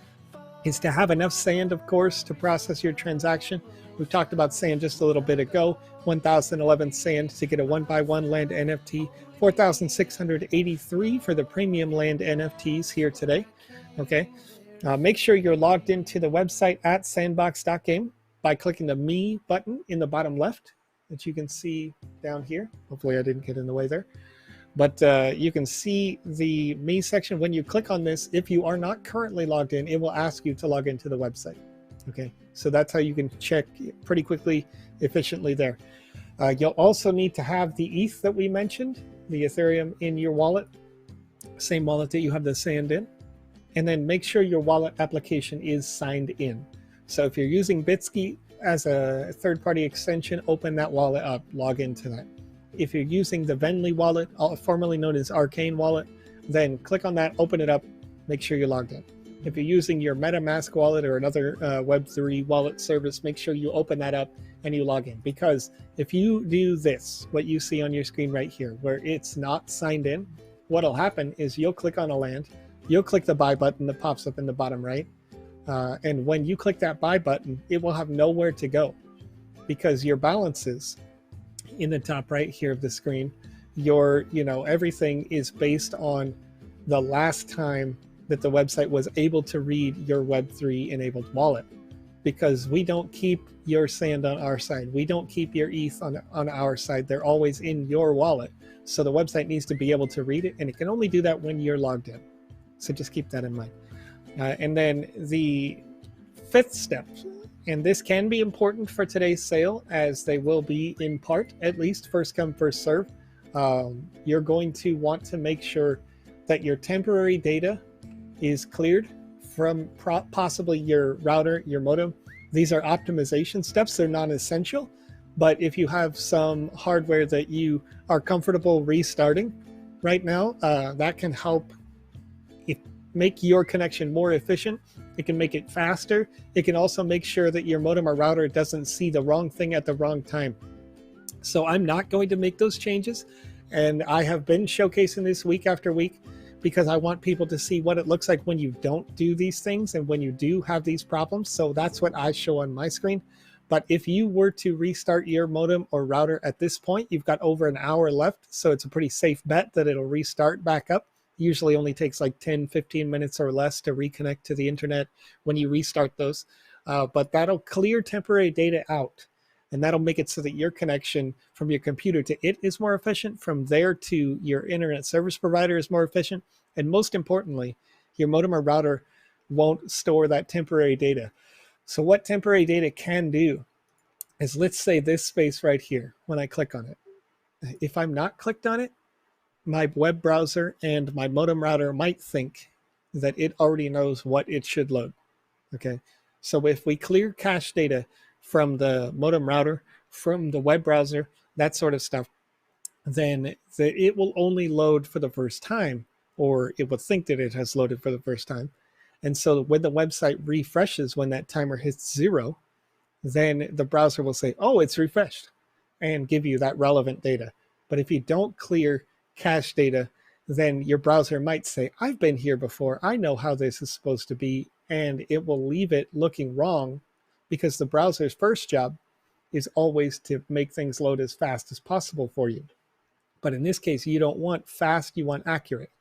is to have enough sand, of course, to process your transaction. We've talked about sand just a little bit ago. 1,011 sand to get a 1x1 land NFT. 4,683 for the premium land NFTs here today. Okay. Make sure you're logged into the website at sandbox.game by clicking the Me button in the bottom left that you can see down here. Hopefully I didn't get in the way there. But you can see the Me section. When you click on this, if you are not currently logged in, it will ask you to log into the website. Okay, so that's how you can check pretty quickly, efficiently there. You'll also need to have the ETH that we mentioned, the Ethereum, in your wallet, same wallet that you have the sand in. And then make sure your wallet application is signed in. So if you're using Bitsky as a third-party extension, open that wallet up, log into that. If you're using the Venly wallet, formerly known as Arcane wallet, then click on that, open it up, make sure you're logged in. If you're using your MetaMask wallet or another Web3 wallet service, make sure you open that up and you log in. Because if you do this, what you see on your screen right here, where it's not signed in, what'll happen is you'll click on a land, you'll click the buy button that pops up in the bottom right, and when you click that buy button, it will have nowhere to go because your balances in the top right here of the screen, everything is based on the last time that the website was able to read your Web3 enabled wallet, because we don't keep your sand on our side. We don't keep your ETH on our side. They're always in your wallet. So the website needs to be able to read it, and it can only do that when you're logged in. So just keep that in mind. And then the fifth step, and this can be important for today's sale, as they will be in part, at least first come, first serve. You're going to want to make sure that your temporary data is cleared from possibly your router, your modem. These are optimization steps. They're non-essential, but if you have some hardware that you are comfortable restarting right now, that can help make your connection more efficient. It can make it faster. It can also make sure that your modem or router doesn't see the wrong thing at the wrong time. So I'm not going to make those changes, and I have been showcasing this week after week because I want people to see what it looks like when you don't do these things and when you do have these problems. So that's what I show on my screen. But if you were to restart your modem or router at this point, you've got over an hour left, so it's a pretty safe bet that it'll restart back up. Usually only takes like 10-15 minutes or less to reconnect to the internet when you restart those, but that'll clear temporary data out, and that'll make it so that your connection from your computer to it is more efficient, from there to your internet service provider is more efficient, and most importantly, your modem or router won't store that temporary data. So what temporary data can do is, let's say this space right here, when I click on it, if I'm not clicked on it, my web browser and my modem router might think that it already knows what it should load. Okay, so if we clear cache data from the modem router, from the web browser, that sort of stuff, then it will only load for the first time, or it will think that it has loaded for the first time. And so when the website refreshes, when that timer hits 0, then the browser will say, oh, it's refreshed, and give you that relevant data. But if you don't clear cache data, then your browser might say, I've been here before, I know how this is supposed to be, and it will leave it looking wrong, because the browser's first job is always to make things load as fast as possible for you. But in this case, you don't want fast, you want accurate.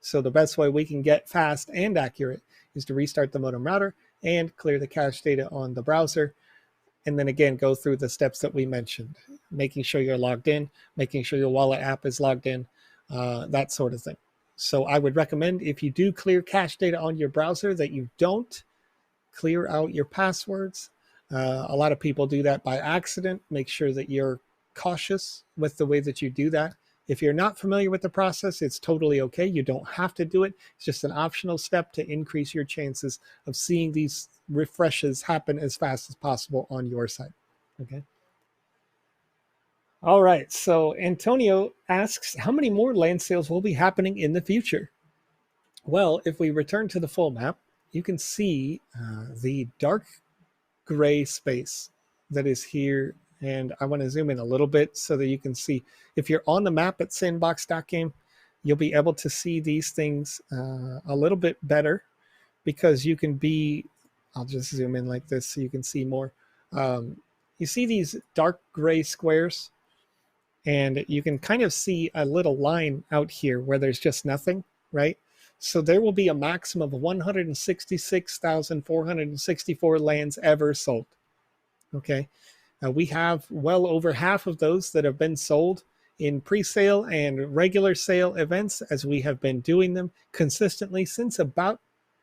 So the best way we can get fast and accurate is to restart the modem router and clear the cache data on the browser, and then again go through the steps that we mentioned, making sure you're logged in, making sure your wallet app is logged in, that sort of thing. So I would recommend, if you do clear cache data on your browser, that you don't clear out your passwords. A lot of people do that by accident. Make sure that you're cautious with the way that you do that. If you're not familiar with the process, it's totally okay. You don't have to do it. It's just an optional step to increase your chances of seeing these refreshes happen as fast as possible on your side. Okay. All right. So Antonio asks, how many more land sales will be happening in the future? Well, if we return to the full map, you can see the dark gray space that is here. And I want to zoom in a little bit so that you can see. If you're on the map at sandbox.game, you'll be able to see these things a little bit better, because you can be I'll just zoom in like this so you can see more. You see these dark gray squares, and you can kind of see a little line out here where there's just nothing, right? So there will be a maximum of 166,464 lands ever sold. Okay. We have well over half of those that have been sold in pre-sale and regular sale events, as we have been doing them consistently since about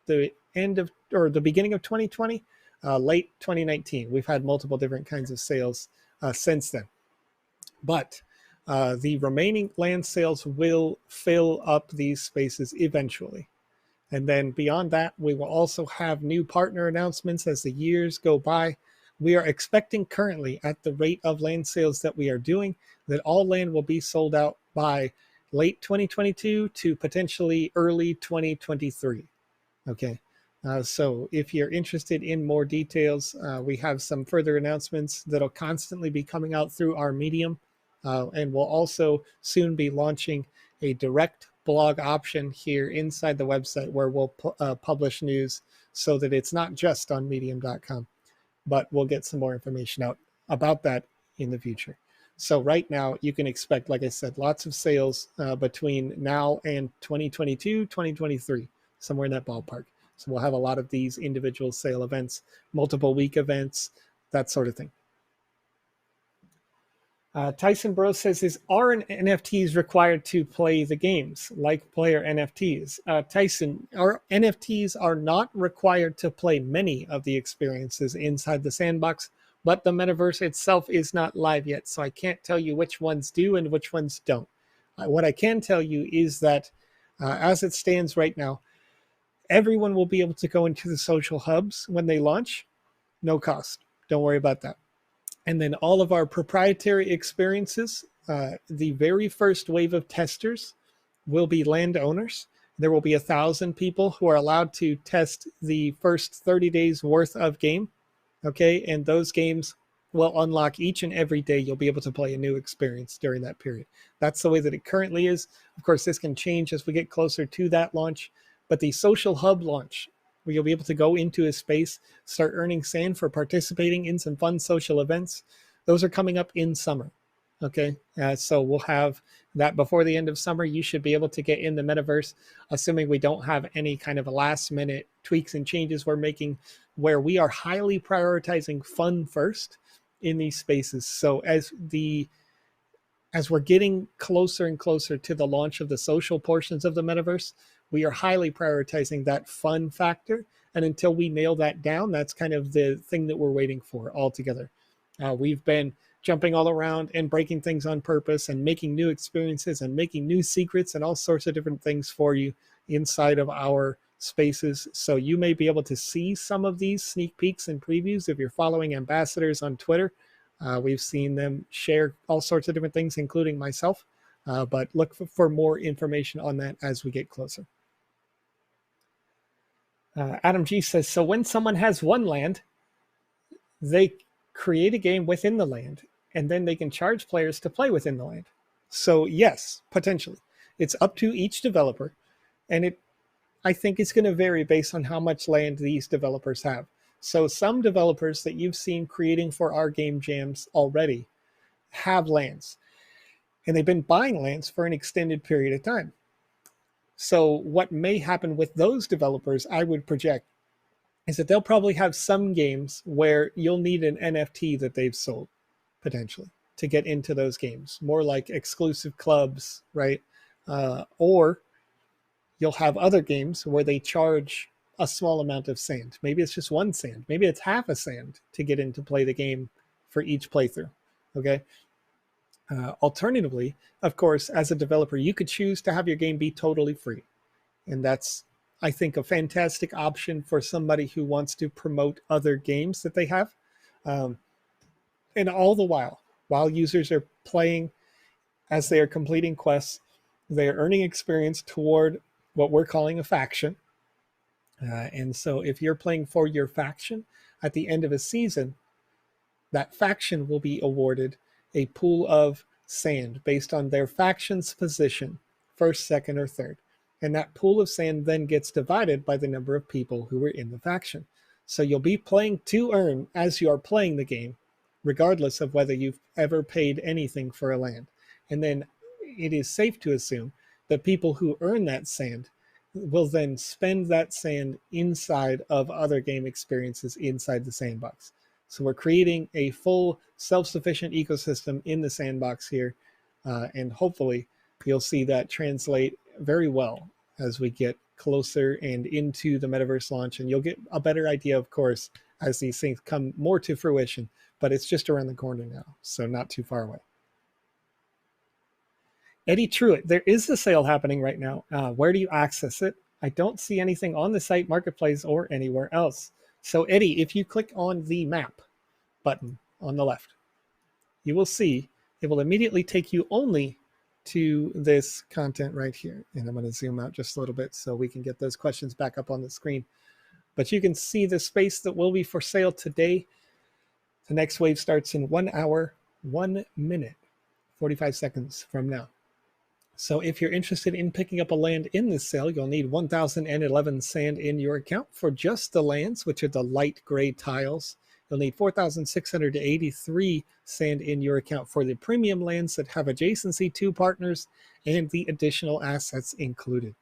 the end of, or the beginning of 2020, late 2019. We've had multiple different kinds of sales since then. But the remaining land sales will fill up these spaces eventually. And then beyond that, we will also have new partner announcements as the years go by. We are expecting currently, at the rate of land sales that we are doing, that all land will be sold out by late 2022 to potentially early 2023. Okay. So if you're interested in more details, we have some further announcements that'll constantly be coming out through our medium. And we'll also soon be launching a direct blog option here inside the website where we'll publish news so that it's not just on medium.com, but we'll get some more information out about that in the future. So right now you can expect, like I said, lots of sales between now and 2022, 2023, somewhere in that ballpark. So we'll have a lot of these individual sale events, multiple week events, that sort of thing. Tyson Bro says, are NFTs required to play the games, like player NFTs? Tyson, our NFTs are not required to play many of the experiences inside the sandbox, but the metaverse itself is not live yet, so I can't tell you which ones do and which ones don't. What I can tell you is that as it stands right now, everyone will be able to go into the social hubs when they launch, no cost. Don't worry about that. And then all of our proprietary experiences, the very first wave of testers will be landowners. There will be 1,000 people who are allowed to test the first 30 days worth of game. Okay. And those games will unlock each and every day. You'll be able to play a new experience during that period. That's the way that it currently is. Of course, this can change as we get closer to that launch, but the social hub launch, where you'll be able to go into a space, start earning sand for participating in some fun social events. Those are coming up in summer. Okay, so we'll have that before the end of summer. You should be able to get in the metaverse, assuming we don't have any kind of last minute tweaks and changes we're making, where we are highly prioritizing fun first in these spaces. So as we're getting closer and closer to the launch of the social portions of the metaverse, we are highly prioritizing that fun factor. And until we nail that down, that's kind of the thing that we're waiting for altogether. We've been jumping all around and breaking things on purpose and making new experiences and making new secrets and all sorts of different things for you inside of our spaces. So you may be able to see some of these sneak peeks and previews if you're following ambassadors on Twitter. We've seen them share all sorts of different things, including myself. But look for more information on that as we get closer. Adam G says, so when someone has one land, they create a game within the land, and then they can charge players to play within the land. So yes, potentially. It's up to each developer, and I think it's going to vary based on how much land these developers have. So some developers that you've seen creating for our game jams already have lands, and they've been buying lands for an extended period of time. So what may happen with those developers, I would project, is that they'll probably have some games where you'll need an NFT that they've sold, potentially, to get into those games. More like exclusive clubs, right? Or you'll have other games where they charge a small amount of sand. Maybe it's just one sand. Maybe it's half a sand to get in to play the game for each playthrough, okay? Alternatively, of course, as a developer, you could choose to have your game be totally free. And that's, I think, a fantastic option for somebody who wants to promote other games that they have. And all the while users are playing, as they are completing quests, they are earning experience toward what we're calling a faction. And so if you're playing for your faction, at the end of a season, that faction will be awarded a pool of sand based on their faction's position, first, second, or third. And that pool of sand then gets divided by the number of people who were in the faction. So you'll be playing to earn as you are playing the game, regardless of whether you've ever paid anything for a land. And then it is safe to assume that people who earn that sand will then spend that sand inside of other game experiences inside the sandbox. So we're creating a full self-sufficient ecosystem in the sandbox here, and hopefully you'll see that translate very well as we get closer and into the metaverse launch, and you'll get a better idea, of course, as these things come more to fruition, but it's just around the corner now, so not too far away. Eddie Truitt, there is a sale happening right now. Where do you access it? I don't see anything on the site marketplace or anywhere else. So Eddie, if you click on the map button on the left, you will see it will immediately take you only to this content right here. And I'm going to zoom out just a little bit so we can get those questions back up on the screen. But you can see the space that will be for sale today. The next wave starts in 1 hour, 1 minute, 45 seconds from now. So if you're interested in picking up a land in this sale, you'll need 1,011 sand in your account for just the lands, which are the light gray tiles. You'll need 4,683 sand in your account for the premium lands that have adjacency to partners and the additional assets included.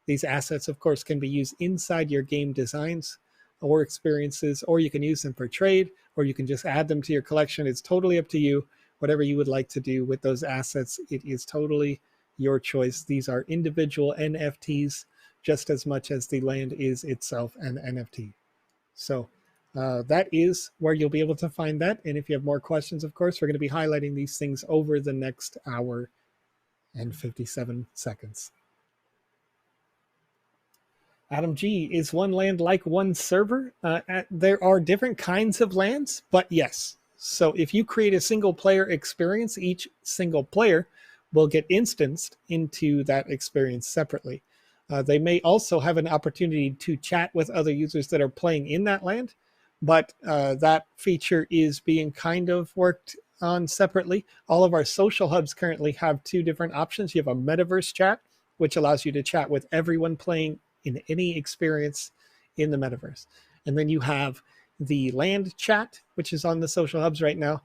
These assets, of course, can be used inside your game designs or experiences, or you can use them for trade, or you can just add them to your collection. It's totally up to you. Whatever you would like to do with those assets, it is totally your choice. These are individual NFTs just as much as the land is itself an NFT. So that is where you'll be able to find that. And if you have more questions, of course, we're going to be highlighting these things over the next hour and 57 seconds. Adam G, is one land like one server? There are different kinds of lands, but yes. So if you create a single player experience, each single player will get instanced into that experience separately. They may also have an opportunity to chat with other users that are playing in that land, but that feature is being kind of worked on separately. All of our social hubs currently have two different options. You have a metaverse chat, which allows you to chat with everyone playing in any experience in the metaverse. And then you have the land chat, which is on the social hubs right now,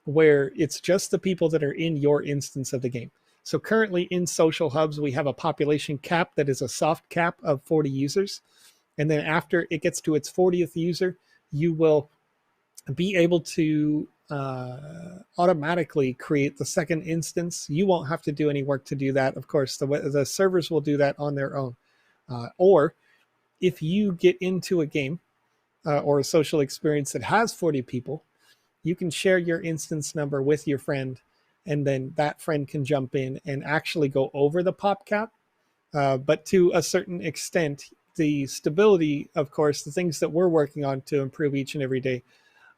where it's just the people that are in your instance of the game. So currently in social hubs, we have a population cap that is a soft cap of 40 users. And then after it gets to its 40th user, you will be able to automatically create the second instance. You won't have to do any work to do that. Of course, the servers will do that on their own. Or if you get into a game or a social experience that has 40 people, you can share your instance number with your friend, and then that friend can jump in and actually go over the pop cap. But to a certain extent, the stability, of course, the things that we're working on to improve each and every day,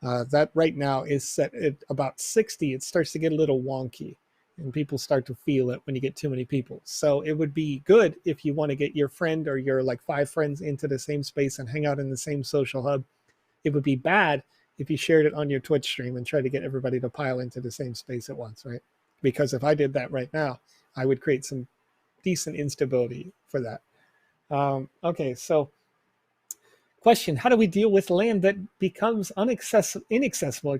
that right now is set at about 60. It starts to get a little wonky, and people start to feel it when you get too many people. So it would be good if you want to get your friend or your like 5 friends into the same space and hang out in the same social hub. It would be bad if you shared it on your Twitch stream and tried to get everybody to pile into the same space at once, right? Because if I did that right now, I would create some decent instability for that. Okay, so question, how do we deal with land that becomes inaccessible,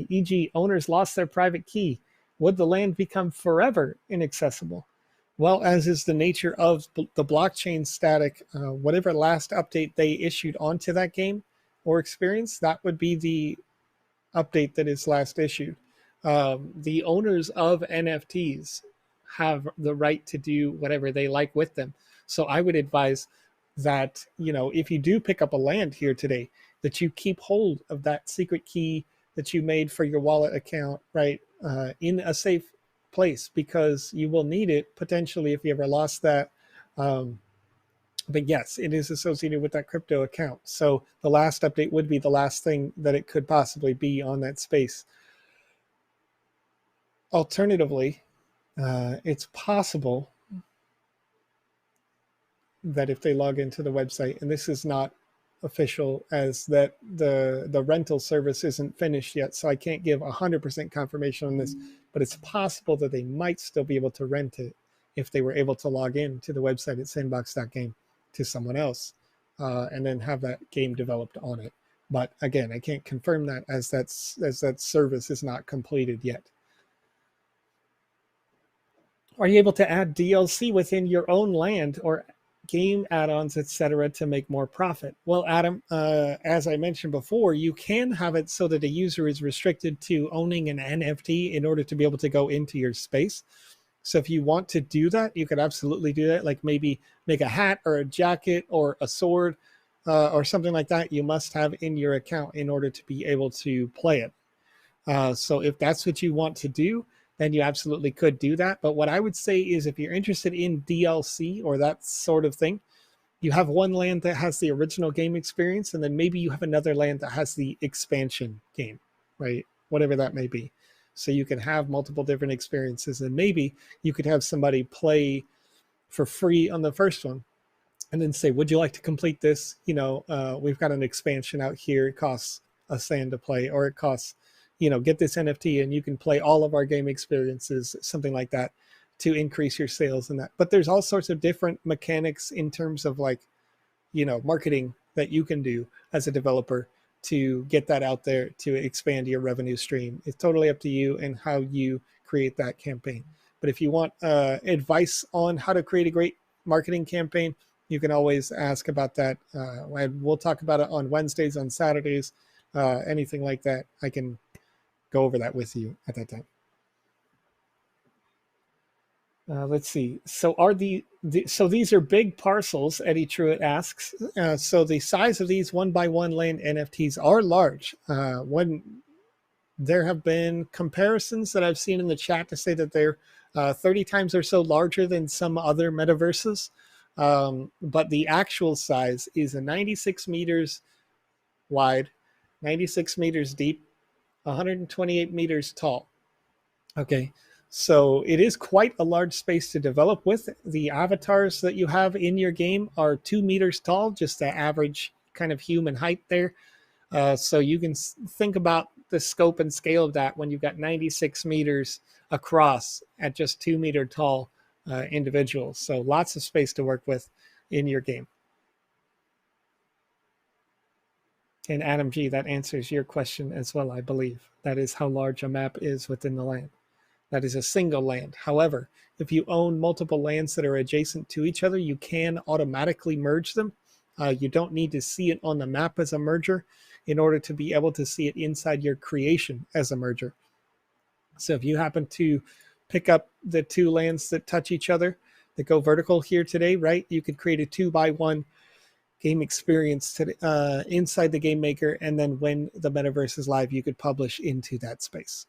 e.g. owners lost their private key? Would the land become forever inaccessible? Well, as is the nature of the blockchain static, whatever last update they issued onto that game or experience, that would be the update that is last issued. The owners of NFTs have the right to do whatever they like with them. So I would advise that, if you do pick up a land here today, that you keep hold of that secret key that you made for your wallet account, right, in a safe place, because you will need it potentially if you ever lost that. But yes, it is associated with that crypto account. So the last update would be the last thing that it could possibly be on that space. Alternatively, it's possible that if they log into the website, and this is not official as that the rental service isn't finished yet, so I can't give 100% confirmation on this, but it's possible that they might still be able to rent it if they were able to log in to the website at sandbox.game to someone else and then have that game developed on it. But again, I can't confirm that as that service is not completed yet. Are you able to add DLC within your own land or game add-ons, etc., to make more profit? Well, Adam, as I mentioned before, you can have it so that a user is restricted to owning an NFT in order to be able to go into your space. So if you want to do that, you could absolutely do that. Like maybe make a hat or a jacket or a sword or something like that. You must have in your account in order to be able to play it. So if that's what you want to do, then you absolutely could do that. But what I would say is if you're interested in DLC or that sort of thing, you have one land that has the original game experience, and then maybe you have another land that has the expansion game, right? Whatever that may be. So you can have multiple different experiences, and maybe you could have somebody play for free on the first one and then say, would you like to complete this? We've got an expansion out here. It costs a sand to play, or it costs, get this NFT and you can play all of our game experiences, something like that, to increase your sales and that. But there's all sorts of different mechanics in terms of like, marketing that you can do as a developer to get that out there to expand your revenue stream. It's totally up to you and how you create that campaign. But if you want advice on how to create a great marketing campaign, you can always ask about that. We'll talk about it on Wednesdays, on Saturdays, anything like that. I can go over that with you at that time. Let's see. So so these are big parcels, Eddie Truitt asks. So the size of these one-by-one land NFTs are large. When there have been comparisons that I've seen in the chat to say that they're 30 times or so larger than some other metaverses. But the actual size is a 96 meters wide, 96 meters deep, 128 meters tall. Okay, so it is quite a large space to develop with. The avatars that you have in your game are 2 meters tall, just the average kind of human height there. So you can think about the scope and scale of that when you've got 96 meters across at just 2 meter tall individuals. So lots of space to work with in your game. And Adam G, that answers your question as well, I believe. That is how large a map is within the land. That is a single land. However, if you own multiple lands that are adjacent to each other, you can automatically merge them. You don't need to see it on the map as a merger in order to be able to see it inside your creation as a merger. So if you happen to pick up the two lands that touch each other, that go vertical here today, right? You could create a 2x1 game experience to, inside the game maker, and then when the metaverse is live, you could publish into that space.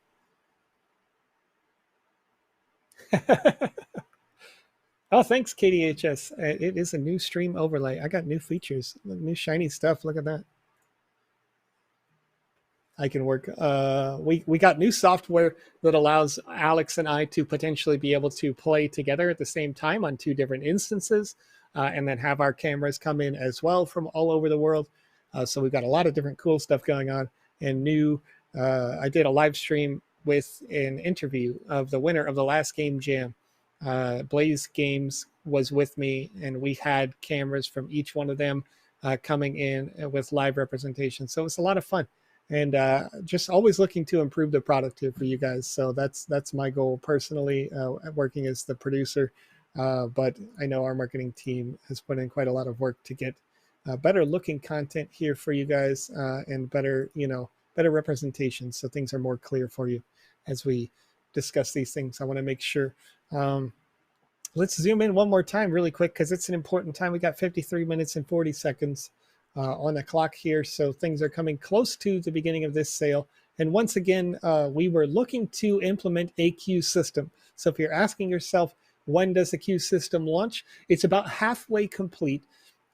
Oh, thanks, KDHS. It is a new stream overlay. I got new features, new shiny stuff. Look at that. I can work. We got new software that allows Alex and I to potentially be able to play together at the same time on 2 different instances, and then have our cameras come in as well from all over the world. So we've got a lot of different cool stuff going on. And new, I did a live stream with an interview of the winner of the last game jam. Blaze Games was with me, and we had cameras from each one of them coming in with live representation. So it's a lot of fun. And just always looking to improve the product here for you guys. So that's my goal personally, working as the producer. But I know our marketing team has put in quite a lot of work to get better looking content here for you guys, and better representation, so things are more clear for you as we discuss these things. I want to make sure. Let's zoom in one more time really quick, because it's an important time. We got 53 minutes and 40 seconds on the clock here. So things are coming close to the beginning of this sale. And once again, we were looking to implement a queue system. So if you're asking yourself, when does the queue system launch? It's about halfway complete.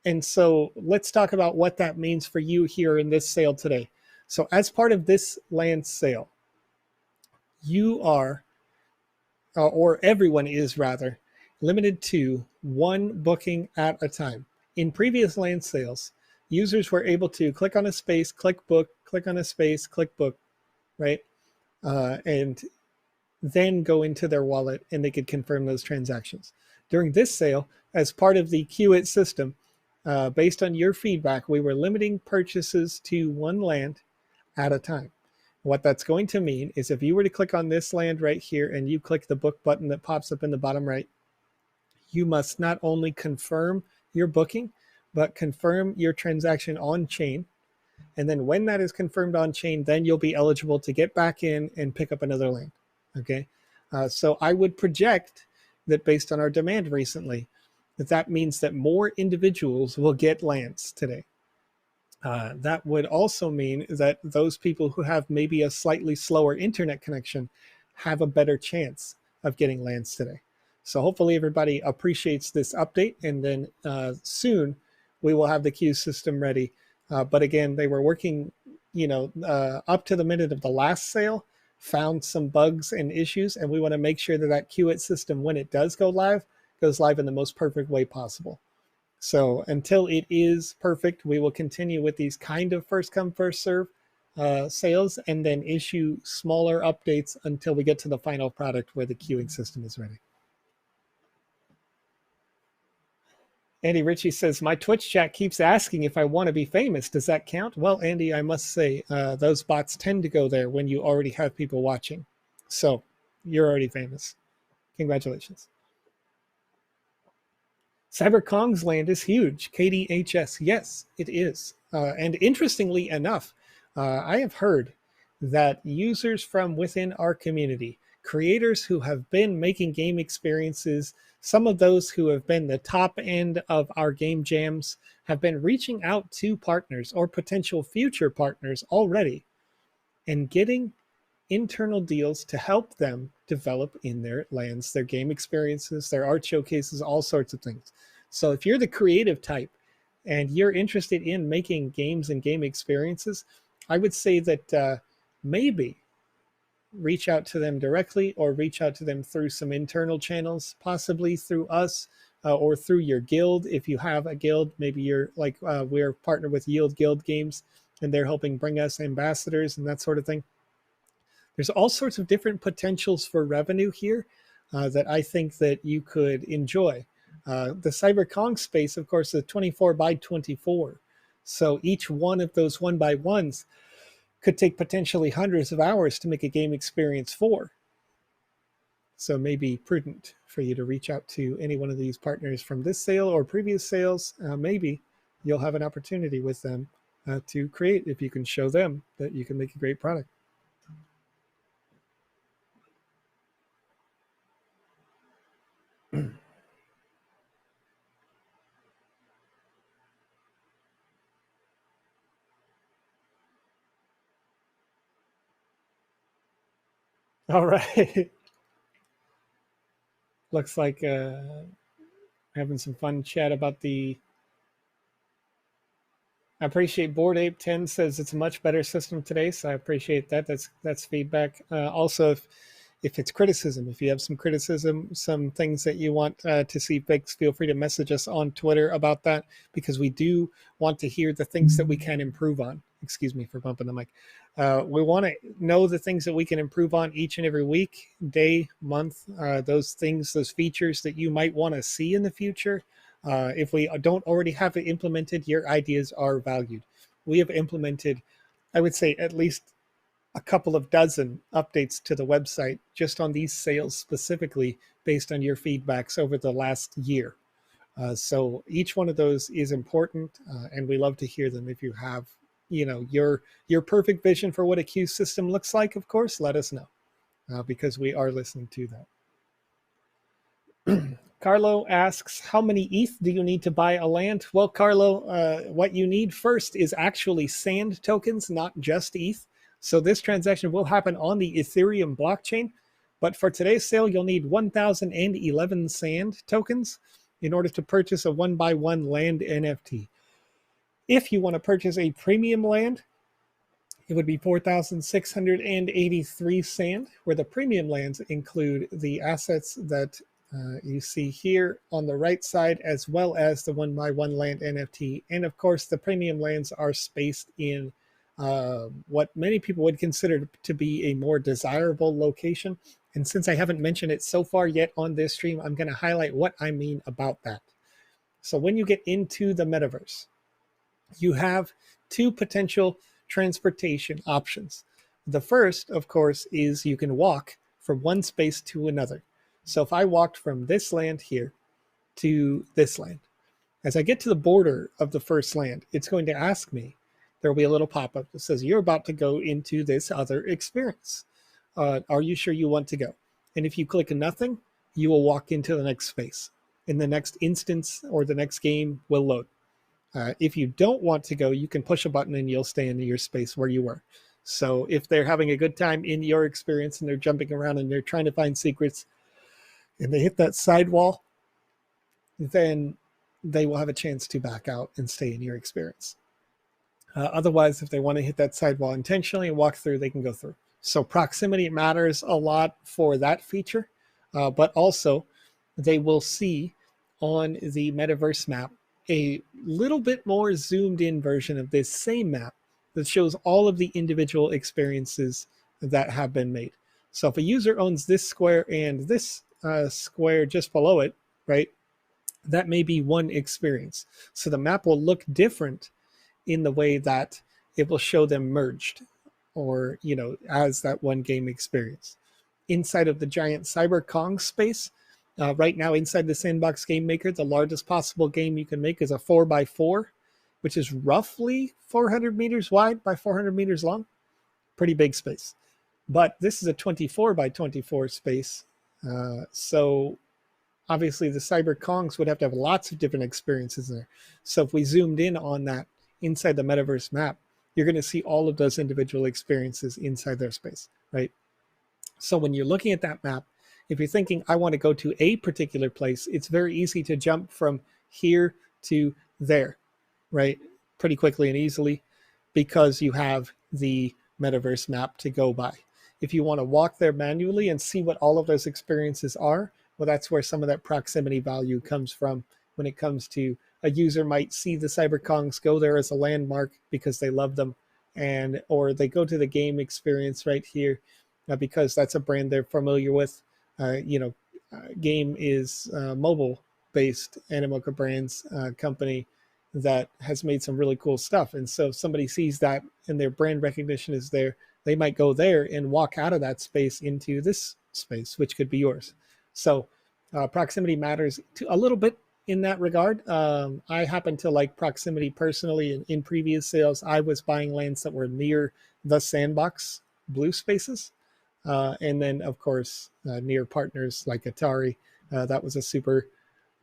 And so let's talk about what that means for you here in this sale today. So as part of this land sale, you are, or everyone is rather, limited to 1 booking at a time. In previous land sales, users were able to click on a space, click book, click on a space, click book, right? And then go into their wallet and they could confirm those transactions. During this sale, as part of the Queue It system, based on your feedback, we were limiting purchases to one land at a time. What that's going to mean is if you were to click on this land right here and you click the book button that pops up in the bottom right, you must not only confirm your booking, but confirm your transaction on chain. And then when that is confirmed on chain, then you'll be eligible to get back in and pick up another land. Okay. So I would project that based on our demand recently, that means that more individuals will get lands today. That would also mean that those people who have maybe a slightly slower internet connection have a better chance of getting lands today. So hopefully everybody appreciates this update, and then soon we will have the queue system ready. But again, they were working, up to the minute of the last sale, found some bugs and issues, and we want to make sure that that queue it system, when it does go live, goes live in the most perfect way possible. So until it is perfect, we will continue with these kind of first come, first serve sales, and then issue smaller updates until we get to the final product where the queuing system is ready. Andy Ritchie says, my Twitch chat keeps asking if I want to be famous. Does that count? Well, Andy, I must say, those bots tend to go there when you already have people watching. So you're already famous. Congratulations. CyberKong's land is huge. KDHS, yes, it is. And interestingly enough, I have heard that users from within our community, creators who have been making game experiences, some of those who have been the top end of our game jams, have been reaching out to partners or potential future partners already and getting internal deals to help them develop in their lands, their game experiences, their art showcases, all sorts of things. So if you're the creative type and you're interested in making games and game experiences, I would say that maybe reach out to them directly or reach out to them through some internal channels, possibly through us or through your guild. If you have a guild, maybe you're like, we're partnered with Yield Guild Games and they're helping bring us ambassadors and that sort of thing. There's all sorts of different potentials for revenue here that I think that you could enjoy. The CyberKong space, of course, is 24 by 24. So each one of those 1x1s could take potentially hundreds of hours to make a game experience for. So maybe prudent for you to reach out to any one of these partners from this sale or previous sales. Maybe you'll have an opportunity with them to create if you can show them that you can make a great product. All right. Looks like having some fun chat about the. I appreciate Bored Ape 10 says it's a much better system today, so I appreciate that. That's feedback. Also, if it's criticism, if you have some criticism, some things that you want to see fixed, feel free to message us on Twitter about that, because we do want to hear the things that we can improve on. Excuse me for bumping the mic. We want to know the things that we can improve on each and every week, day, month, those things, those features that you might want to see in the future. If we don't already have it implemented, your ideas are valued. We have implemented, I would say, at least a couple of dozen updates to the website just on these sales specifically based on your feedbacks over the last year. So each one of those is important, and we love to hear them. If you have, your perfect vision for what a queue system looks like, of course, let us know, because we are listening to that. Carlo asks, how many ETH do you need to buy a land? Well, Carlo, what you need first is actually sand tokens, not just ETH. So this transaction will happen on the Ethereum blockchain. But for today's sale, you'll need 1,011 sand tokens in order to purchase a 1x1 land NFT. If you want to purchase a premium land, it would be 4,683 sand, where the premium lands include the assets that you see here on the right side, as well as the 1x1 land NFT. And of course, the premium lands are spaced in what many people would consider to be a more desirable location. And since I haven't mentioned it so far yet on this stream, I'm going to highlight what I mean about that. So when you get into the metaverse, you have two potential transportation options. The first, of course, is you can walk from one space to another. So if I walked from this land here to this land, as I get to the border of the first land, it's going to ask me, there will be a little pop-up that says, you're about to go into this other experience. Are you sure you want to go? And if you click nothing, you will walk into the next space. In the next instance or the next game will load. If you don't want to go, you can push a button and you'll stay in your space where you were. So if they're having a good time in your experience and they're jumping around and they're trying to find secrets and they hit that sidewall, then they will have a chance to back out and stay in your experience. Otherwise, if they want to hit that sidewall intentionally and walk through, they can go through. So proximity matters a lot for that feature, but also they will see on the metaverse map a little bit more zoomed in version of this same map that shows all of the individual experiences that have been made. So if a user owns this square and this square just below it, right, that may be one experience. So the map will look different in the way that it will show them merged, or, you know, as that one game experience. Inside of the giant Cyber Kong space, right now inside the Sandbox Game Maker, the largest possible game you can make is a 4x4, which is roughly 400 meters wide by 400 meters long. Pretty big space. But this is a 24x24 space. So obviously the Cyber Kongs would have to have lots of different experiences there. So if we zoomed in on that inside the metaverse map, you're going to see all of those individual experiences inside their space, right? So when you're looking at that map, if you're thinking, I want to go to a particular place, it's very easy to jump from here to there, right? Pretty quickly and easily, because you have the metaverse map to go by. If you want to walk there manually and see what all of those experiences are, well, that's where some of that proximity value comes from. When it comes to, a user might see the Cyber Kongs, go there as a landmark because they love them, and or they go to the game experience right here because that's a brand they're familiar with. Game is mobile-based Animoca Brands company that has made some really cool stuff. And so if somebody sees that and their brand recognition is there, they might go there and walk out of that space into this space, which could be yours. So proximity matters a little bit in that regard. I happen to like proximity personally. In previous sales, I was buying lands that were near the Sandbox blue spaces. And then, of course, near partners like Atari. That was a super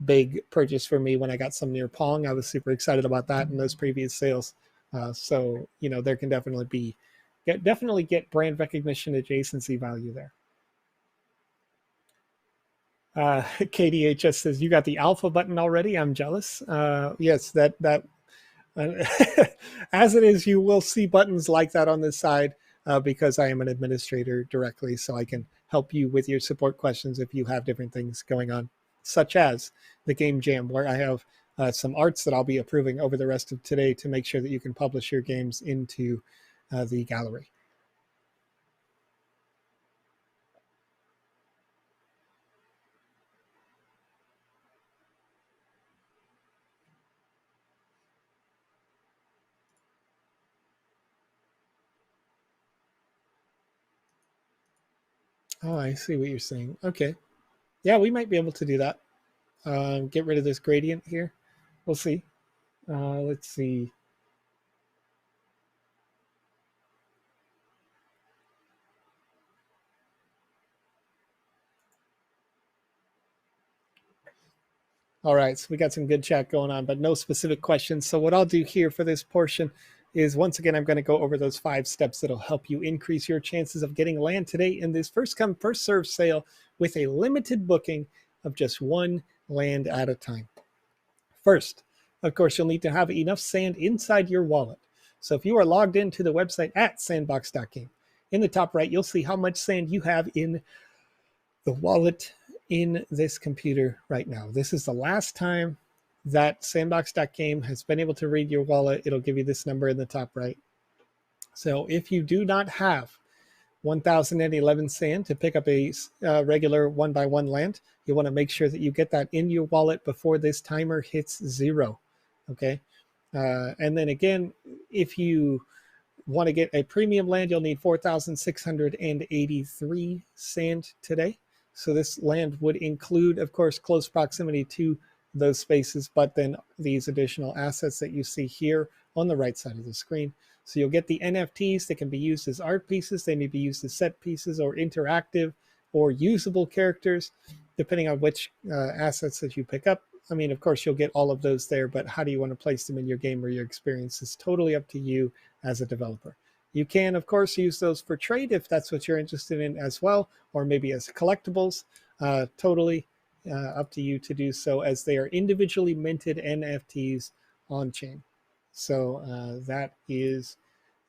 big purchase for me when I got some near Pong. I was super excited about that in those previous sales. So, you know, there can definitely get brand recognition adjacency value there. KDHS says, you got the alpha button already? I'm jealous. Yes, that as it is, you will see buttons like that on this side because I am an administrator directly, so I can help you with your support questions if you have different things going on, such as the game jam, where I have some arts that I'll be approving over the rest of today to make sure that you can publish your games into the gallery. Oh, I see what you're saying. Okay. Yeah, we might be able to do that. Get rid of this gradient here. We'll see. Let's see. All right, so we got some good chat going on, but no specific questions. So what I'll do here for this portion is, once again, I'm going to go over those 5 steps that'll help you increase your chances of getting land today in this first come, first serve sale with a limited booking of just 1 land at a time. First, of course, you'll need to have enough sand inside your wallet. So if you are logged into the website at sandbox.game, in the top right, you'll see how much sand you have in the wallet in this computer right now. This is the last time that Sandbox.game has been able to read your wallet. It'll give you this number in the top right. So if you do not have 1011 sand to pick up a regular 1x1 land. You want to make sure that you get that in your wallet before this timer hits 0. Okay. And then again, if you want to get a premium land, you'll need 4,683 sand today. So this land would include, of course, close proximity to those spaces, but then these additional assets that you see here on the right side of the screen. So you'll get the NFTs that can be used as art pieces. They may be used as set pieces or interactive or usable characters, depending on which assets that you pick up. I mean, of course, you'll get all of those there, but how do you want to place them in your game or your experience is totally up to you as a developer. You can, of course, use those for trade if that's what you're interested in as well, or maybe as collectibles. Totally up to you to do so, as they are individually minted NFTs on chain. So that is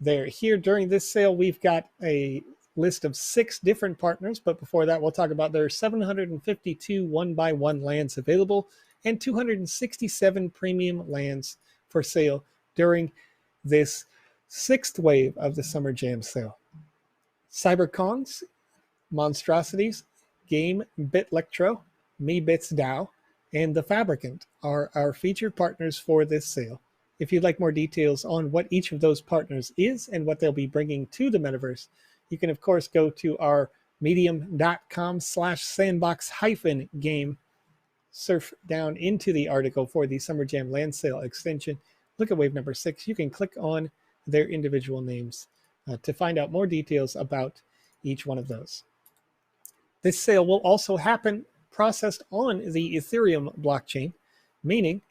there. Here during this sale, we've got a list of 6 different partners, but before that, we'll talk about there are 752 1x1 lands available and 267 premium lands for sale during this 6th wave of the Summer Jam sale. CyberCons, Monstrosities, Game, BitLectro, MeBits DAO, and The Fabricant are our featured partners for this sale. If you'd like more details on what each of those partners is and what they'll be bringing to the metaverse, you can, of course, go to our medium.com/sandbox-game, surf down into the article for the Summer Jam Land Sale extension. Look at wave number 6. You can click on their individual names to find out more details about each one of those. This sale will also happen processed on the Ethereum blockchain, meaning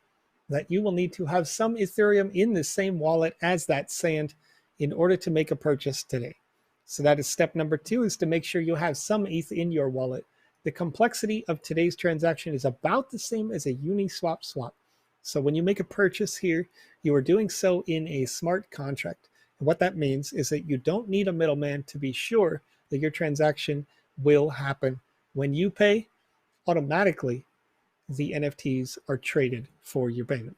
that you will need to have some Ethereum in the same wallet as that sand in order to make a purchase today. So that is step number 2, is to make sure you have some ETH in your wallet. The complexity of today's transaction is about the same as a Uniswap swap. So when you make a purchase here, you are doing so in a smart contract. And what that means is that you don't need a middleman to be sure that your transaction will happen. When you pay, automatically the NFTs are traded for your payment.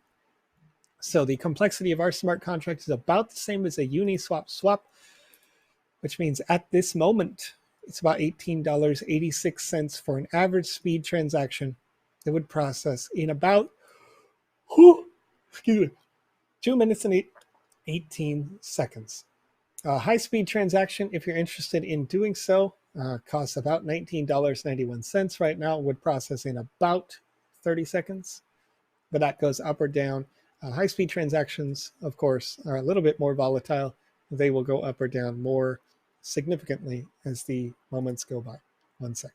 So the complexity of our smart contract is about the same as a Uniswap swap, which means at this moment, it's about $18.86 for an average speed transaction that would process in about 2 minutes and 18 seconds. A high-speed transaction, if you're interested in doing so, costs about $19.91 right now, would process in about 30 seconds, but that goes up or down. High-speed transactions, of course, are a little bit more volatile. They will go up or down more significantly as the moments go by. 1 sec.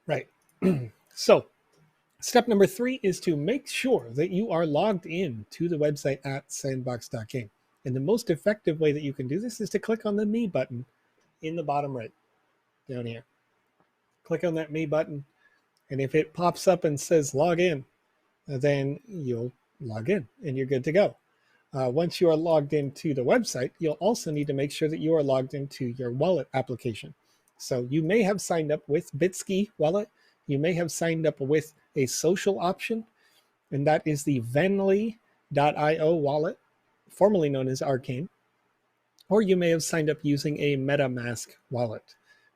Right. So step number 3 is to make sure that you are logged in to the website at sandbox.game. And the most effective way that you can do this is to click on the Me button in the bottom right, down here. Click on that Me button, and if it pops up and says log in, then you'll log in and you're good to go. Once you are logged into the website, you'll also need to make sure that you are logged into your wallet application. So you may have signed up with Bitski wallet. You may have signed up with a social option, and that is the Venly.io wallet, formerly known as Arcane. Or you may have signed up using a MetaMask wallet.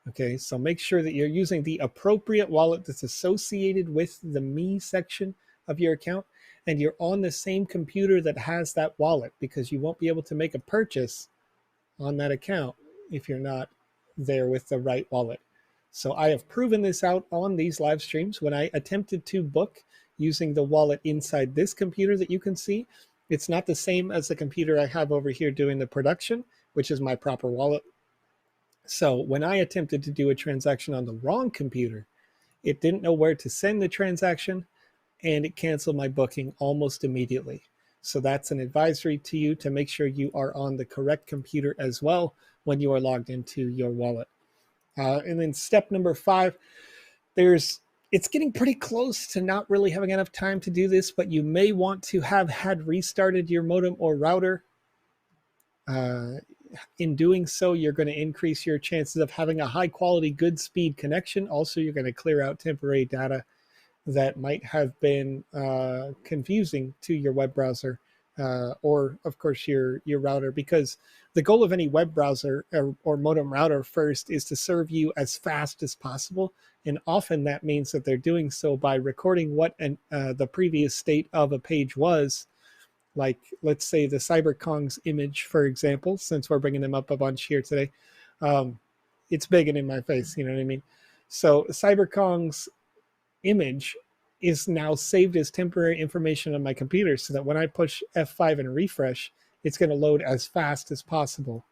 Okay, so make sure that you're using the appropriate wallet that's associated with the Me section of your account, and you're on the same computer that has that wallet, because you won't be able to make a purchase on that account if you're not there with the right wallet. So I have proven this out on these live streams. When I attempted to book using the wallet inside this computer that you can see, it's not the same as the computer I have over here doing the production, which is my proper wallet. So when I attempted to do a transaction on the wrong computer, it didn't know where to send the transaction, and it canceled my booking almost immediately. So that's an advisory to you to make sure you are on the correct computer as well when you are logged into your wallet. And then step number 5, it's getting pretty close to not really having enough time to do this, but you may want to have had restarted your modem or router. In doing so, you're going to increase your chances of having a high quality, good speed connection. Also, you're going to clear out temporary data. that might have been confusing to your web browser, or of course your router, because the goal of any web browser or modem router first is to serve you as fast as possible, and often that means that they're doing so by recording what the previous state of a page was. Like, let's say the CyberKong's image, for example, since we're bringing them up a bunch here today. Um, it's big and in my face, you know what I mean? So CyberKong's image is now saved as temporary information on my computer, so that when I push F5 and refresh, it's going to load as fast as possible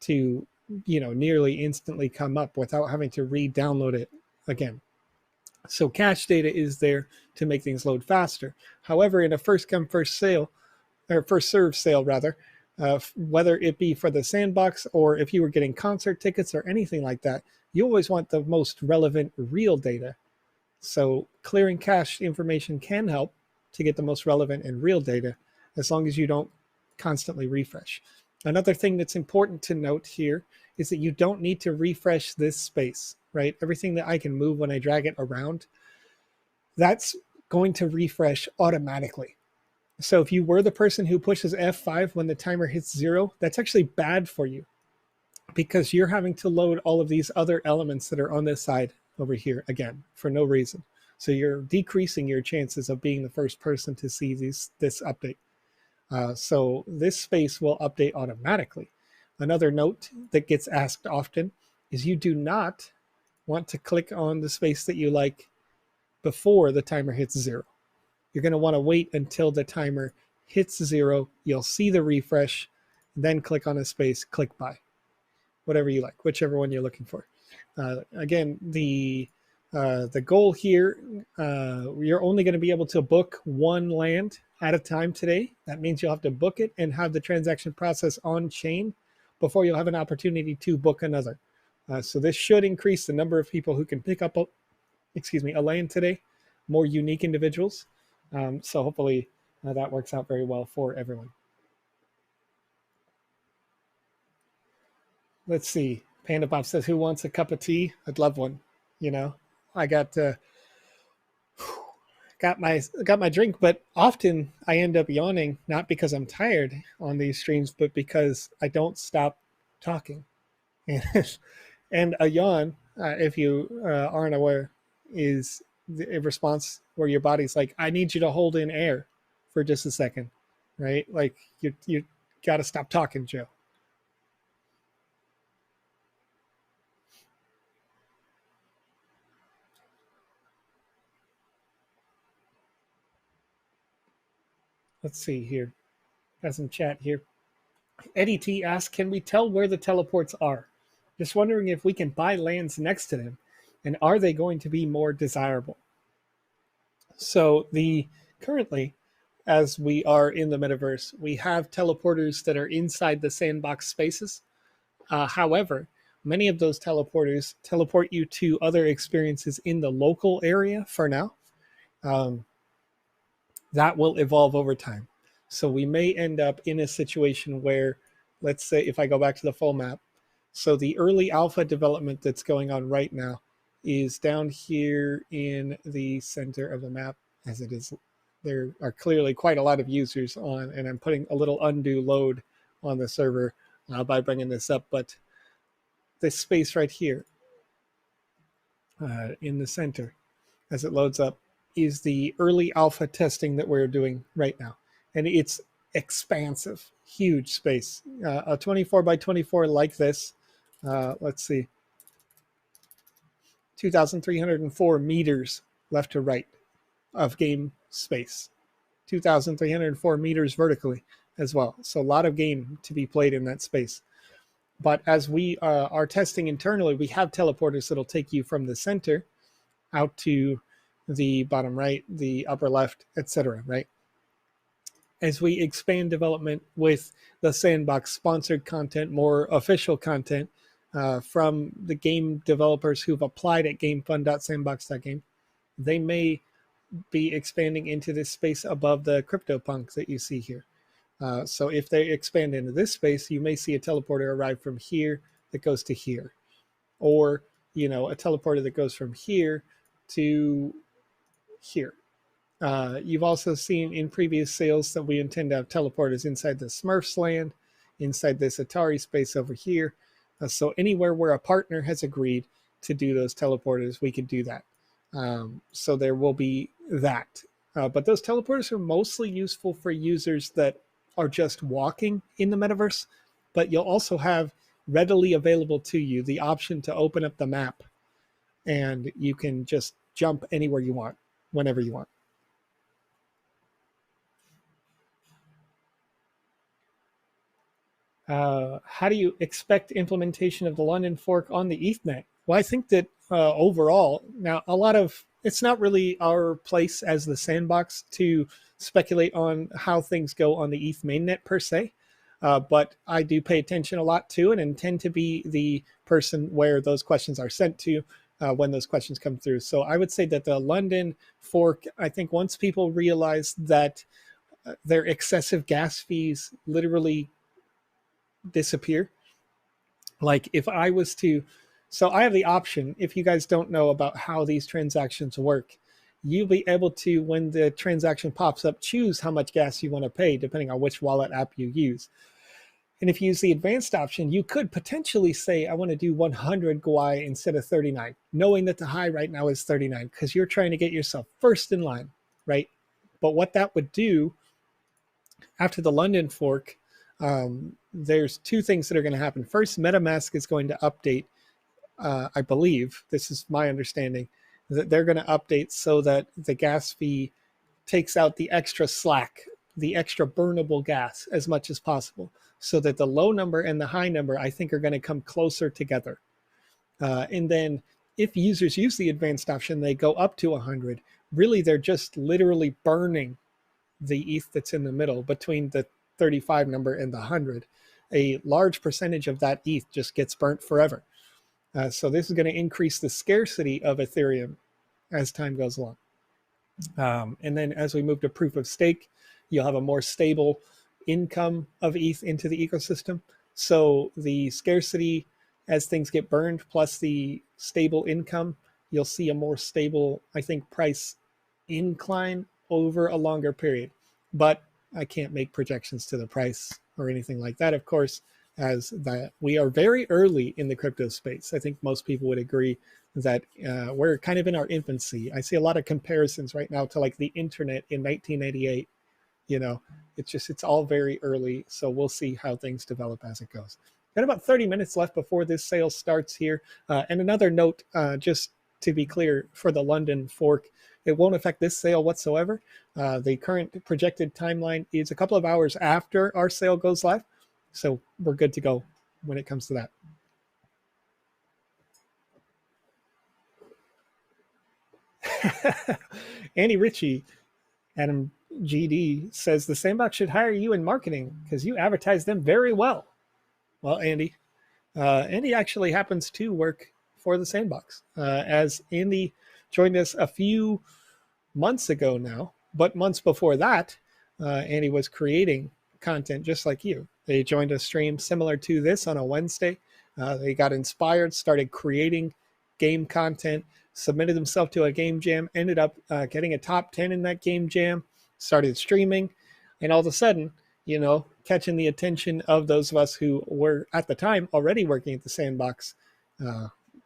to, nearly instantly come up without having to re-download it again. So cache data is there to make things load faster. However, in a first come first sale, or first serve sale rather, whether it be for the Sandbox or if you were getting concert tickets or anything like that, you always want the most relevant real data. So clearing cache information can help to get the most relevant and real data, as long as you don't constantly refresh. Another thing that's important to note here is that you don't need to refresh this space, right? Everything that I can move when I drag it around, that's going to refresh automatically. So if you were the person who pushes F5 when the timer hits 0, that's actually bad for you, because you're having to load all of these other elements that are on this side over here again for no reason. So you're decreasing your chances of being the first person to see this update. So this space will update automatically. Another note that gets asked often is you do not want to click on the space that you like before the timer hits 0. You're going to want to wait until the timer hits 0. You'll see the refresh, then click on a space, click buy. Whatever you like, whichever one you're looking for. Again, the goal here, you're only going to be able to book one land at a time today. That means you'll have to book it and have the transaction process on chain before you'll have an opportunity to book another. So this should increase the number of people who can pick up a land today, more unique individuals. So hopefully that works out very well for everyone. Let's see. Panda Bob says, "Who wants a cup of tea? I'd love one." I got my drink, but often I end up yawning, not because I'm tired on these streams, but because I don't stop talking. And a yawn, if you aren't aware, is a response where your body's like, "I need you to hold in air for just a second," right? Like you got to stop talking, Joe. Let's see here. Got some chat here. Eddie T asks, "Can we tell where the teleports are? Just wondering if we can buy lands next to them, and are they going to be more desirable?" So currently, as we are in the metaverse, we have teleporters that are inside the sandbox spaces. However, many of those teleporters teleport you to other experiences in the local area for now. That will evolve over time. So we may end up in a situation where, let's say, if I go back to the full map, so the early alpha development that's going on right now is down here in the center of the map, as it is. There are clearly quite a lot of users on, and I'm putting a little undue load on the server by bringing this up, but this space right here in the center, as it loads up, is the early alpha testing that we're doing right now. And it's expansive, huge space. A 24 by 24 like this, let's see, 2,304 meters left to right of game space, 2,304 meters vertically as well. So a lot of game to be played in that space. But as we are testing internally, we have teleporters that'll take you from the center out to the bottom right, the upper left, etc. Right? As we expand development with the Sandbox sponsored content, more official content from the game developers who've applied at gamefund.sandbox.game, they may be expanding into this space above the CryptoPunk that you see here. So if they expand into this space, you may see a teleporter arrive from here that goes to here, or a teleporter that goes from here to here. You've also seen in previous sales that we intend to have teleporters inside the Smurfs land, inside this Atari space over here. So anywhere where a partner has agreed to do those teleporters, we could do that. So there will be that. But those teleporters are mostly useful for users that are just walking in the metaverse, but you'll also have readily available to you the option to open up the map and you can just jump anywhere you want, whenever you want. How do you expect implementation of the London fork on the Ethernet? Well, I think that overall, now a lot of it's not really our place as the Sandbox to speculate on how things go on the ETH mainnet per se, but I do pay attention a lot to it and tend to be the person where those questions are sent to when those questions come through. So I would say that the London fork, I think once people realize that their excessive gas fees literally disappear. Like if I was to, so I have the option, if you guys don't know about how these transactions work, you'll be able to, when the transaction pops up, choose how much gas you want to pay depending on which wallet app you use. And if you use the advanced option, you could potentially say, I want to do 100 Gwei instead of 39, knowing that the high right now is 39 because you're trying to get yourself first in line, right? But what that would do after the London fork, there's two things that are going to happen. First, MetaMask is going to update, I believe, this is my understanding, that they're going to update so that the gas fee takes out the extra slack, the extra burnable gas as much as possible, so that the low number and the high number, I think, are going to come closer together. And then if users use the advanced option, they go up to 100. Really, they're just literally burning the ETH that's in the middle between the 35 number and the 100. A large percentage of that ETH just gets burnt forever. So this is going to increase the scarcity of Ethereum as time goes along. And then as we move to proof of stake, you'll have a more stable income of ETH into the ecosystem. So the scarcity as things get burned plus the stable income, you'll see a more stable, I think, price incline over a longer period. But I can't make projections to the price or anything like that, of course, as that we are very early in the crypto space. I think most people would agree that we're kind of in our infancy. I see a lot of comparisons right now to like the internet in 1988. You know, it's all very early. So we'll see how things develop as it goes. Got about 30 minutes left before this sale starts here. And another note, just to be clear, for the London fork, it won't affect this sale whatsoever. The current projected timeline is a couple of hours after our sale goes live. So we're good to go when it comes to that. Andy Ritchie, Adam GD, says the Sandbox should hire you in marketing because you advertise them very well. Well, Andy actually happens to work for the Sandbox, as Andy joined us a few months ago now, but months before that, Andy was creating content just like you. They joined a stream similar to this on a Wednesday. They got inspired, started creating game content, submitted themselves to a game jam, ended up getting a top 10 in that game jam, started streaming, and all of a sudden, you know, catching the attention of those of us who were at the time already working at the Sandbox.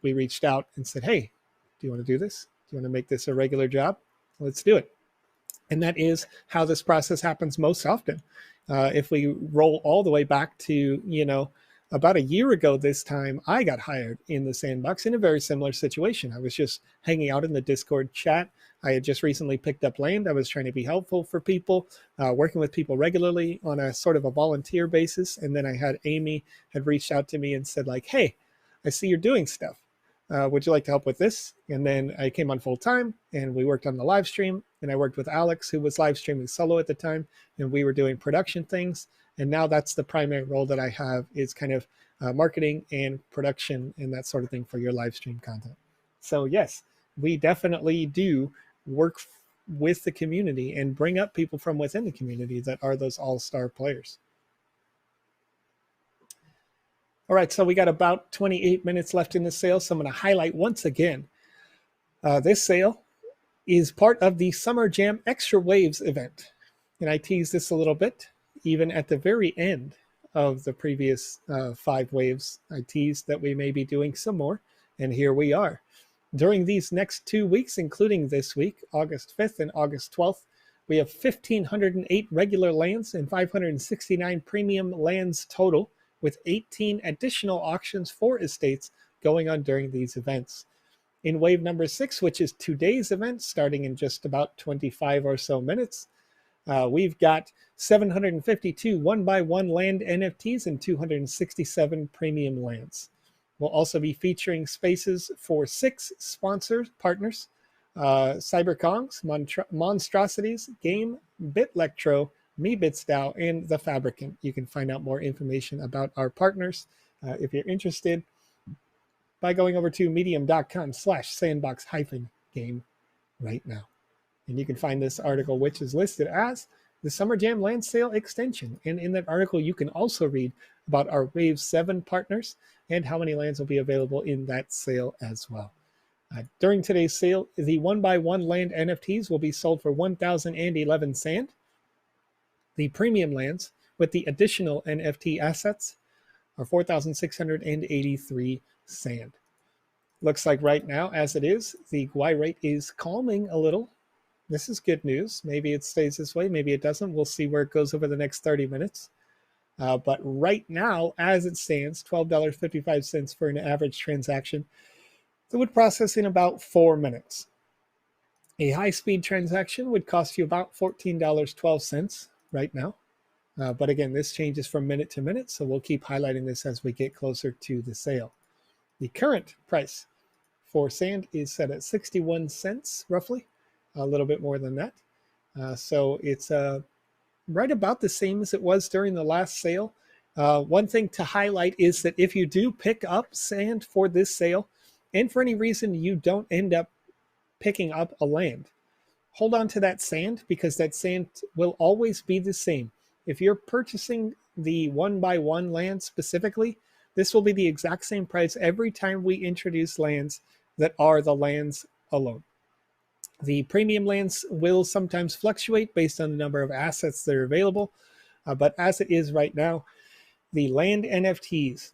We reached out and said, hey, do you want to do this? Do you want to make this a regular job? Let's do it. And that is how this process happens most often. If we roll all the way back to, you know, about a year ago this time, I got hired in the Sandbox in a very similar situation. I was just hanging out in the Discord chat. I had just recently picked up land. I was trying to be helpful for people, working with people regularly on a sort of a volunteer basis. And then I had Amy had reached out to me and said like, hey, I see you're doing stuff. Would you like to help with this? And then I came on full time and we worked on the live stream, and I worked with Alex, who was live streaming solo at the time, and we were doing production things. And now that's the primary role that I have, is kind of marketing and production and that sort of thing for your live stream content. So yes, we definitely do work with the community and bring up people from within the community that are those all-star players. All right, so we got about 28 minutes left in the sale, so I'm going to highlight once again this sale is part of the Summer Jam Extra Waves event. And I teased this a little bit, even at the very end of the previous 5 waves. I teased that we may be doing some more, and here we are. During these next 2 weeks, including this week, August 5th and August 12th, we have 1,508 regular lands and 569 premium lands total, with 18 additional auctions for estates going on during these events. In wave number 6, which is today's event, starting in just about 25 or so minutes, we've got 752 one-by-one land NFTs and 267 premium lands. We'll also be featuring spaces for 6 sponsors, partners, Cyberkongs, Monstrosities, Game, Bitlectro, MeBitsDAO, and The Fabricant. You can find out more information about our partners if you're interested by going over to medium.com/sandbox-game right now. And you can find this article, which is listed as the Summer Jam Land Sale Extension. And in that article, you can also read about our Wave 7 partners and how many lands will be available in that sale as well. During today's sale, the one-by-one land NFTs will be sold for 1,011 sand. The premium lands with the additional NFT assets are 4,683 sand. Looks like right now, as it is, the GUI rate is calming a little. This is good news. Maybe it stays this way, maybe it doesn't. We'll see where it goes over the next 30 minutes. But right now, as it stands, $12.55 for an average transaction. It would process in about 4 minutes. A high-speed transaction would cost you about $14.12 right now. But again, this changes from minute to minute, so we'll keep highlighting this as we get closer to the sale. The current price for sand is set at 61 cents, roughly, a little bit more than that. So it's right about the same as it was during the last sale. One thing to highlight is that if you do pick up sand for this sale, and for any reason you don't end up picking up a land, hold on to that sand, because that sand will always be the same. If you're purchasing the one-by-one land specifically, this will be the exact same price every time we introduce lands that are the lands alone. The premium lands will sometimes fluctuate based on the number of assets that are available, but as it is right now, the land NFTs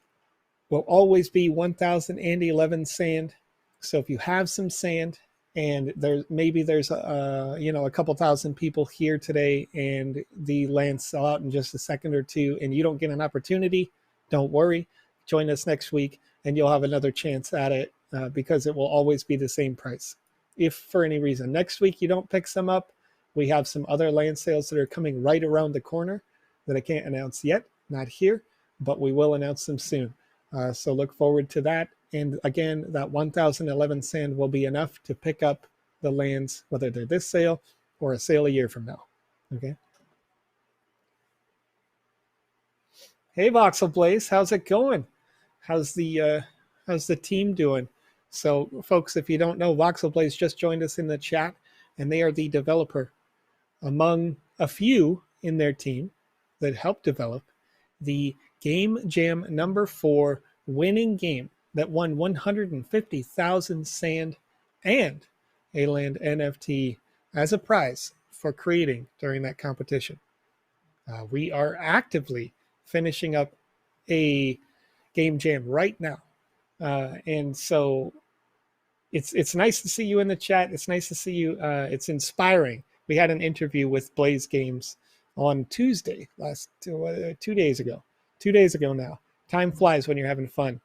will always be 1,011 sand. So if you have some sand and there's a couple thousand people here today and the lands sell out in just a second or two and you don't get an opportunity, don't worry. Join us next week and you'll have another chance at it because it will always be the same price. If for any reason next week you don't pick some up, we have some other land sales that are coming right around the corner that I can't announce yet, not here, but we will announce them soon. So look forward to that. And again, that 1,011 sand will be enough to pick up the lands, whether they're this sale or a sale a year from now. Okay. Hey, voxel-based, how's it going? How's the team doing? So, folks, if you don't know, voxel-based just joined us in the chat, and they are the developer among a few in their team that helped develop the Game Jam number 4 winning game that won 150,000 sand and a land NFT as a prize for creating during that competition. We are actively finishing up a Game Jam right now. And so it's nice to see you in the chat. It's nice to see you. It's inspiring. We had an interview with Blaze Games on Tuesday, 2 days ago. 2 days ago now. Time flies when you're having fun.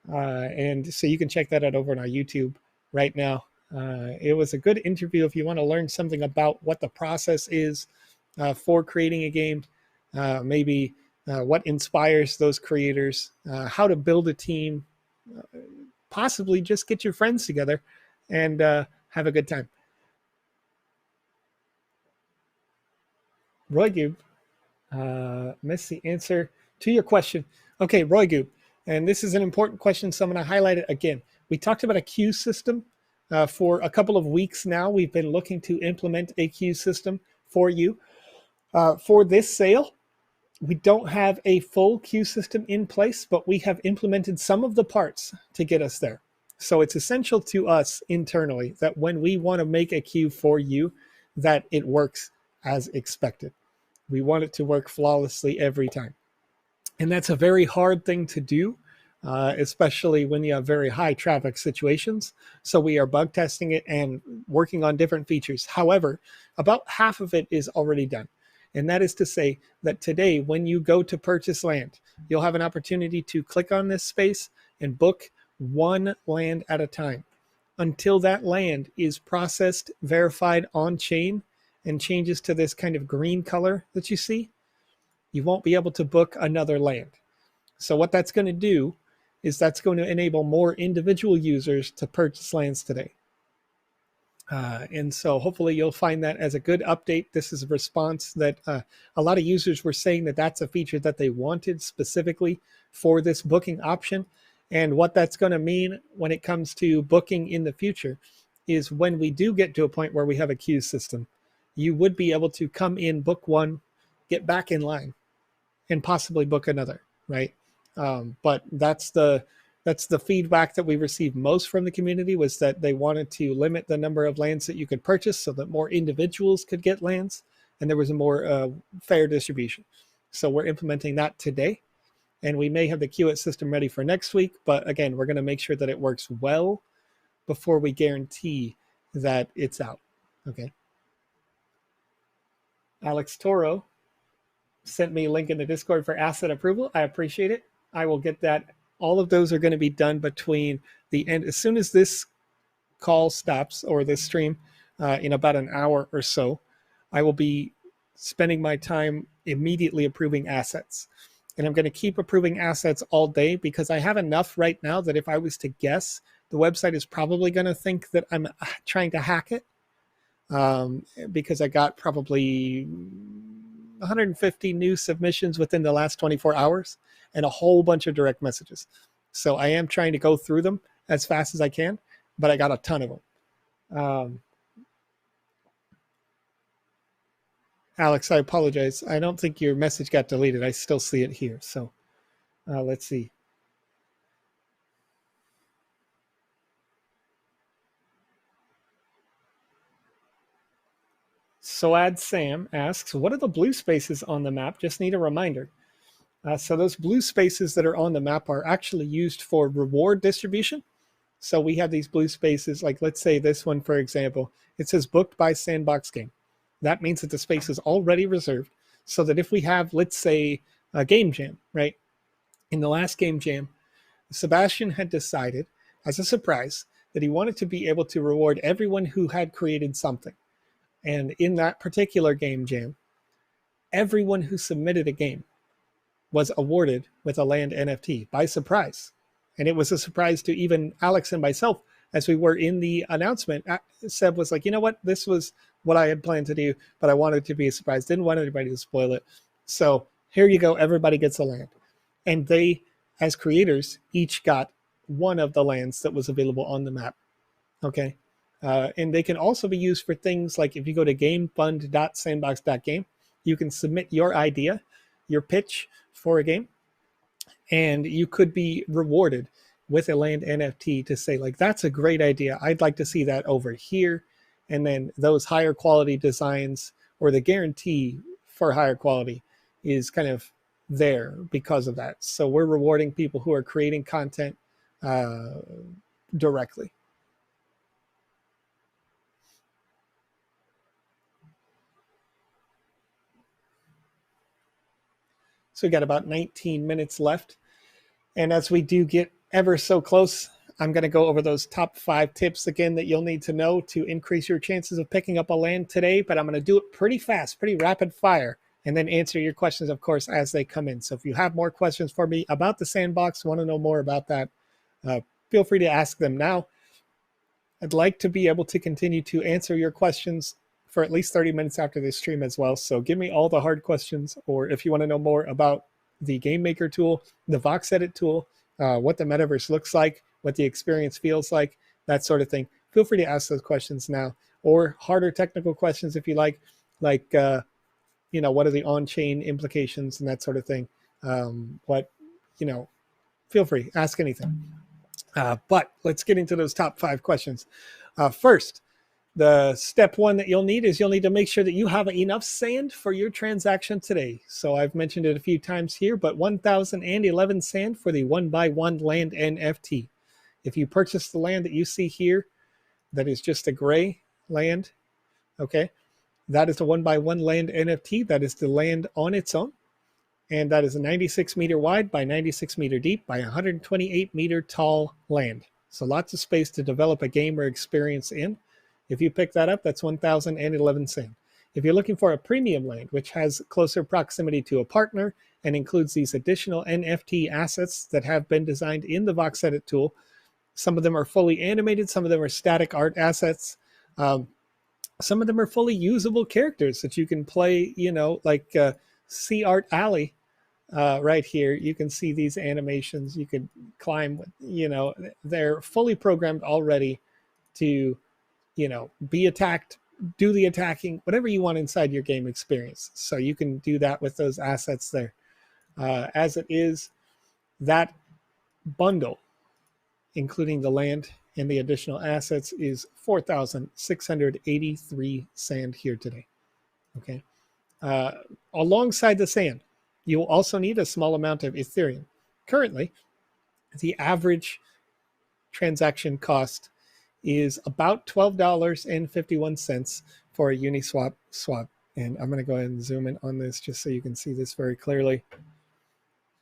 And so you can check that out over on our YouTube right now. It was a good interview if you want to learn something about what the process is for creating a game, maybe what inspires those creators, how to build a team, possibly just get your friends together and have a good time. Roy Goob, missed the answer to your question. Okay, Roy Goob, and this is an important question, so I'm going to highlight it again. We talked about a queue system for a couple of weeks now. We've been looking to implement a queue system for you. For this sale, we don't have a full queue system in place, but we have implemented some of the parts to get us there. So it's essential to us internally that when we want to make a queue for you, that it works as expected. We want it to work flawlessly every time. And that's a very hard thing to do, especially when you have very high traffic situations. So we are bug testing it and working on different features. However, about half of it is already done. And that is to say that today, when you go to purchase land, you'll have an opportunity to click on this space and book one land at a time until that land is processed, verified on chain, and changes to this kind of green color that you see. You won't be able to book another land. So what that's going to do is that's going to enable more individual users to purchase lands today. And so hopefully you'll find that as a good update. This is a response that a lot of users were saying that that's a feature that they wanted specifically for this booking option. And what that's going to mean when it comes to booking in the future is when we do get to a point where we have a queue system, you would be able to come in, book one, get back in line, and possibly book another, right? But that's the feedback that we received most from the community, was that they wanted to limit the number of lands that you could purchase so that more individuals could get lands and there was a more fair distribution. So we're implementing that today, and we may have the queue system ready for next week. But again, we're going to make sure that it works well before we guarantee that it's out. Okay. Alex Toro sent me a link in the Discord for asset approval. I appreciate it. I will get that. All of those are going to be done between the end. As soon as this call stops, or this stream, in about an hour or so, I will be spending my time immediately approving assets. And I'm going to keep approving assets all day, because I have enough right now that if I was to guess, the website is probably going to think that I'm trying to hack it, because I got probably 150 new submissions within the last 24 hours and a whole bunch of direct messages. So I am trying to go through them as fast as I can, but I got a ton of them. Alex, I apologize. I don't think your message got deleted. I still see it here. So let's see. Soad Sam asks, what are the blue spaces on the map? Just need a reminder. So those blue spaces that are on the map are actually used for reward distribution. So we have these blue spaces, like let's say this one, for example, it says booked by Sandbox game. That means that the space is already reserved, so that if we have, let's say, a game jam, right? In the last game jam, Sebastian had decided as a surprise that he wanted to be able to reward everyone who had created something. And in that particular game jam, everyone who submitted a game was awarded with a land NFT by surprise. And it was a surprise to even Alex and myself as we were in the announcement. Seb was like, you know what? This was what I had planned to do, but I wanted it to be a surprise. Didn't want anybody to spoil it. So here you go. Everybody gets a land. And they, as creators, each got one of the lands that was available on the map. Okay. And they can also be used for things like if you go to gamefund.sandbox.game, you can submit your idea, your pitch for a game, and you could be rewarded with a land NFT to say, like, that's a great idea. I'd like to see that over here. And then those higher quality designs, or the guarantee for higher quality, is kind of there because of that. So we're rewarding people who are creating content directly. So we got about 19 minutes left. And as we do get ever so close, I'm going to go over those top 5 tips again that you'll need to know to increase your chances of picking up a land today. But I'm going to do it pretty fast, pretty rapid fire, and then answer your questions, of course, as they come in. So if you have more questions for me about the sandbox, want to know more about that, feel free to ask them now. I'd like to be able to continue to answer your questions for at least 30 minutes after this stream as well. So give me all the hard questions, or if you want to know more about the Game Maker tool, the Vox Edit tool, what the metaverse looks like, what the experience feels like, that sort of thing, feel free to ask those questions now, or harder technical questions if you like what are the on-chain implications and that sort of thing. Feel free, ask anything. But let's get into those top 5 questions. First, the step 1 that you'll need is you'll need to make sure that you have enough sand for your transaction today. So I've mentioned it a few times here, but 1,011 sand for the 1x1 land NFT. If you purchase the land that you see here, that is just a gray land, okay? That is the 1x1 land NFT. That is the land on its own. And that is a 96 meter wide by 96 meter deep by 128 meter tall land. So lots of space to develop a game or experience in. If you pick that up, that's 1,011 sand. If you're looking for a premium land, which has closer proximity to a partner and includes these additional NFT assets that have been designed in the Vox Edit tool, some of them are fully animated, some of them are static art assets. Some of them are fully usable characters that you can play, like Sea Art Alley right here. You can see these animations. You could climb, they're fully programmed already to, be attacked, do the attacking, whatever you want inside your game experience. So you can do that with those assets there. As it is, that bundle, including the land and the additional assets, is 4,683 sand here today. Okay. Alongside the sand, you will also need a small amount of Ethereum. Currently, the average transaction cost is about $12.51 for a Uniswap swap. And I'm going to go ahead and zoom in on this just so you can see this very clearly.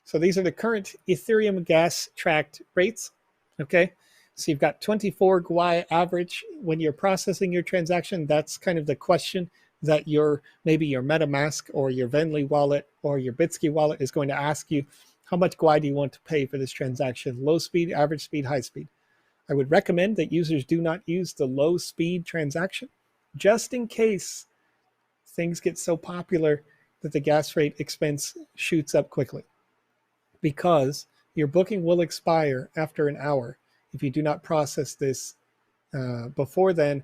So these are the current Ethereum gas tracked rates. Okay. So you've got 24 GUI average when you're processing your transaction. That's kind of the question that maybe your MetaMask or your Venly wallet or your Bitsky wallet is going to ask you. How much GUI do you want to pay for this transaction? Low speed, average speed, high speed. I would recommend that users do not use the low speed transaction, just in case things get so popular that the gas rate expense shoots up quickly, because your booking will expire after an hour. If you do not process this before then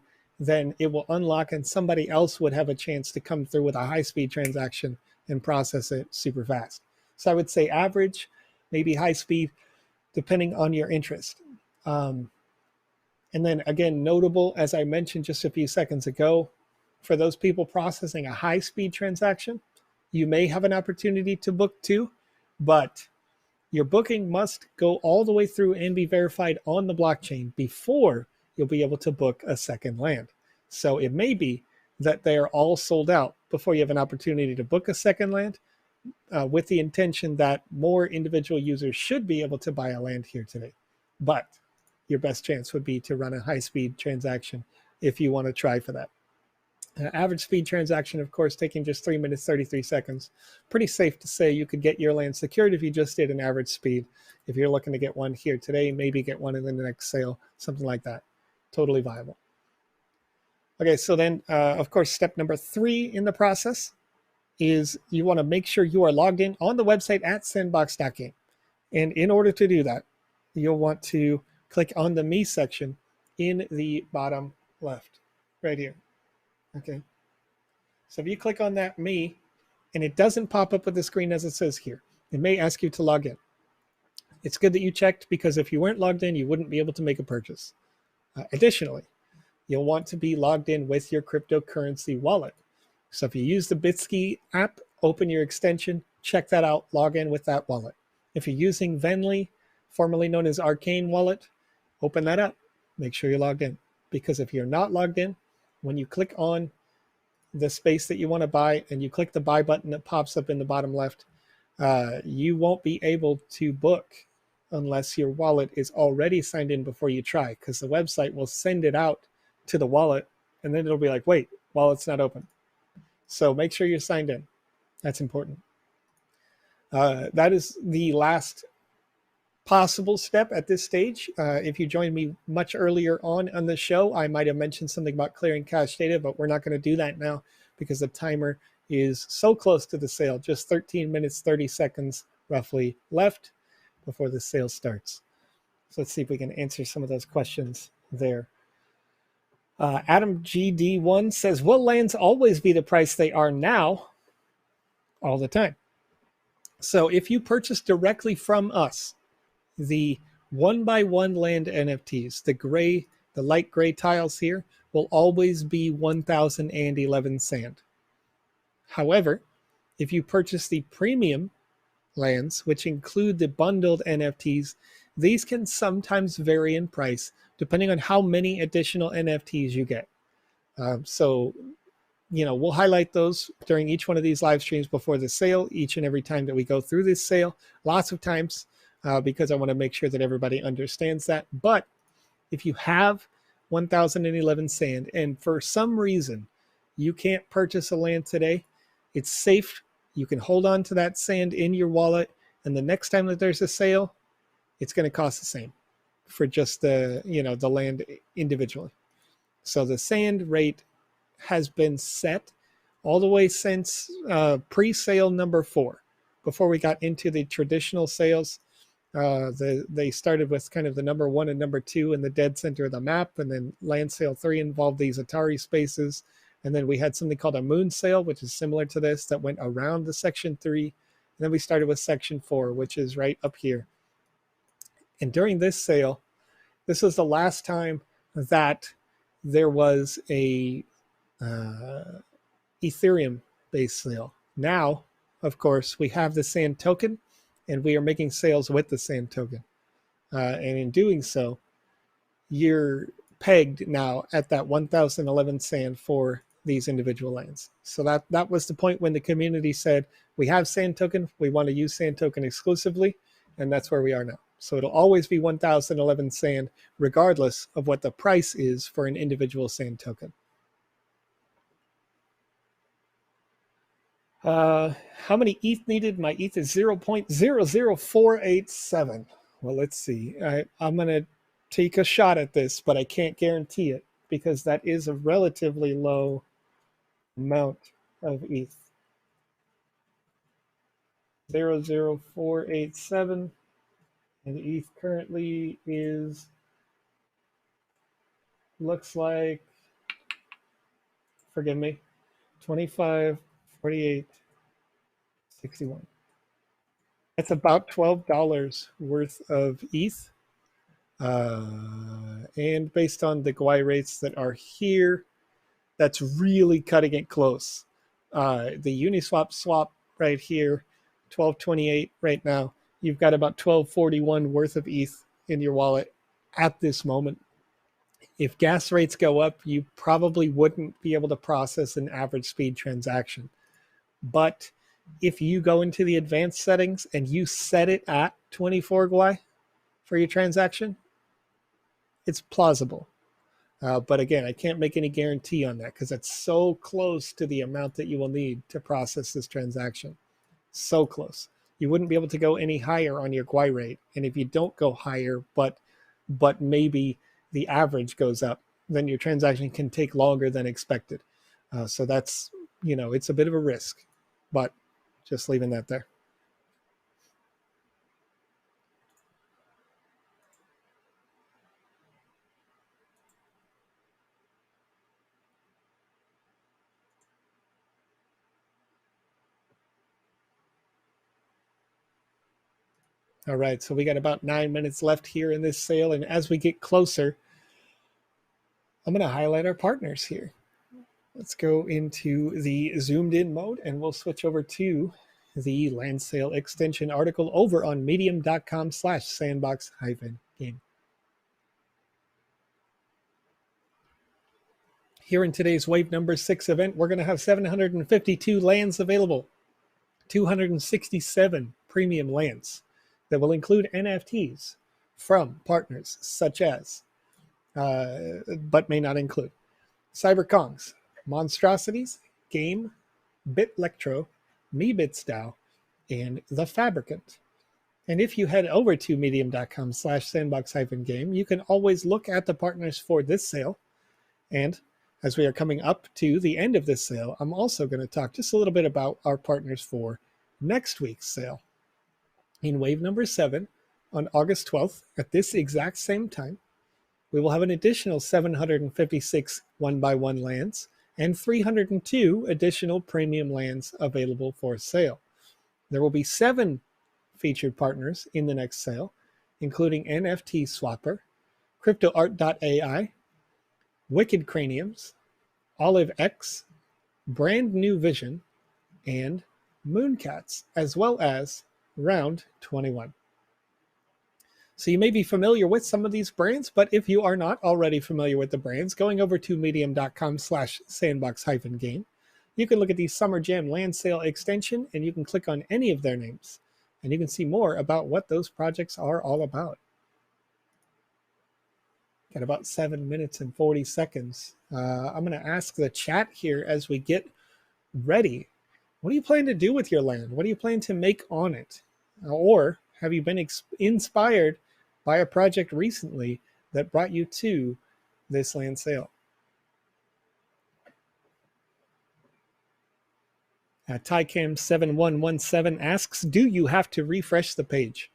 it will unlock and somebody else would have a chance to come through with a high-speed transaction and process it super fast. So I would say average, maybe high speed, depending on your interest. And then again, notable, as I mentioned just a few seconds ago, for those people processing a high-speed transaction, you may have an opportunity to book too, but your booking must go all the way through and be verified on the blockchain before you'll be able to book a second land. So it may be that they are all sold out before you have an opportunity to book a second land, with the intention that more individual users should be able to buy a land here today. But your best chance would be to run a high-speed transaction if you want to try for that. Average speed transaction, of course, taking just 3 minutes, 33 seconds. Pretty safe to say you could get your land secured if you just did an average speed. If you're looking to get one here today, maybe get one in the next sale, something like that. Totally viable. Okay, so then, of course, step number 3 in the process is you want to make sure you are logged in on the website at sandbox.game. And in order to do that, you'll want to click on the Me section in the bottom left, right here. Okay, so if you click on that Me, and it doesn't pop up with the screen as it says here, it may ask you to log in. It's good that you checked, because if you weren't logged in, you wouldn't be able to make a purchase. Additionally, you'll want to be logged in with your cryptocurrency wallet. So if you use the Bitsky app, open your extension, check that out, log in with that wallet. If you're using Venly, formerly known as Arcane Wallet, open that up, make sure you're logged in. Because if you're not logged in, when you click on the space that you want to buy and you click the buy button that pops up in the bottom left, you won't be able to book unless your wallet is already signed in before you try, because the website will send it out to the wallet and then it'll be like, wait, wallet's not open. So make sure you're signed in. That's important. That is the last possible step at this stage. If you joined me much earlier on the show, I might have mentioned something about clearing cache data, but we're not going to do that now because the timer is so close to the sale. Just 13 minutes, 30 seconds roughly left before the sale starts. So let's see if we can answer some of those questions there. Adam GD1 says, will lands always be the price they are now? All the time. So if you purchase directly from us, the 1x1 land NFTs. The light gray tiles here will always be 1011 sand. However, if you purchase the premium lands, which include the bundled NFTs, these can sometimes vary in price depending on how many additional NFTs you get. So, we'll highlight those during each one of these live streams before the sale, each and every time that we go through this sale, lots of times, because I want to make sure that everybody understands that. But if you have 1011 sand and for some reason you can't purchase a land today, it's safe. You can hold on to that sand in your wallet, and the next time that there's a sale, it's going to cost the same for just the land individually. So the sand rate has been set all the way since pre-sale number 4. Before we got into the traditional sales, they started with kind of the number 1 and number 2 in the dead center of the map, and then land sale 3 involved these Atari spaces, and then we had something called a moon sale, which is similar to this, that went around the section 3, and then we started with section 4, which is right up here. And during this sale, this was the last time that there was a Ethereum based sale. Now, of course, we have the sand token, and we are making sales with the sand token. And in doing so, you're pegged now at that 1011 sand for these individual lands. So that was the point when the community said, we have sand token, we want to use sand token exclusively, and that's where we are now. So it'll always be 1011 sand, regardless of what the price is for an individual sand token. How many ETH needed? My ETH is 0.00487. Well, let's see. I'm going to take a shot at this, but I can't guarantee it because that is a relatively low amount of ETH. 0.00487. And the ETH currently is, looks like, forgive me, 25.48.61. That's about $12 worth of ETH. And based on the GUI rates that are here, that's really cutting it close. The Uniswap swap right here, 1228 right now. You've got about 1241 worth of ETH in your wallet at this moment. If gas rates go up, you probably wouldn't be able to process an average speed transaction. But if you go into the advanced settings and you set it at 24 GUI for your transaction, it's plausible. But again, I can't make any guarantee on that because that's so close to the amount that you will need to process this transaction. So close. You wouldn't be able to go any higher on your GUI rate. And if you don't go higher, but maybe the average goes up, then your transaction can take longer than expected. So that's, it's a bit of a risk, but just leaving that there. All right, so we got about 9 minutes left here in this sale. And as we get closer, I'm going to highlight our partners here. Let's go into the zoomed in mode and we'll switch over to the land sale extension article over on medium.com/sandbox-game. Here in today's wave number 6 event, we're going to have 752 lands available, 267 premium lands that will include NFTs from partners such as, but may not include, CyberKongs, Monstrosities, Game, BitLectro, MeBitsDAO, and The Fabricant. And if you head over to medium.com/sandbox-game, you can always look at the partners for this sale. And as we are coming up to the end of this sale, I'm also going to talk just a little bit about our partners for next week's sale. In wave number 7, on August 12th, at this exact same time, we will have an additional 756 1x1 lands and 302 additional premium lands available for sale. There will be 7 featured partners in the next sale, including NFT Swapper, CryptoArt.ai, Wicked Craniums, Olive X, Brand New Vision, and Mooncats, as well as Round 21. So you may be familiar with some of these brands, but if you are not already familiar with the brands, going over to medium.com/sandbox-game, you can look at the Summer Jam Land Sale extension and you can click on any of their names and you can see more about what those projects are all about. Got about 7 minutes and 40 seconds. I'm going to ask the chat here as we get ready. What do you plan to do with your land? What do you plan to make on it? Or have you been inspired by a project recently that brought you to this land sale? Tycam7117 asks, do you have to refresh the page?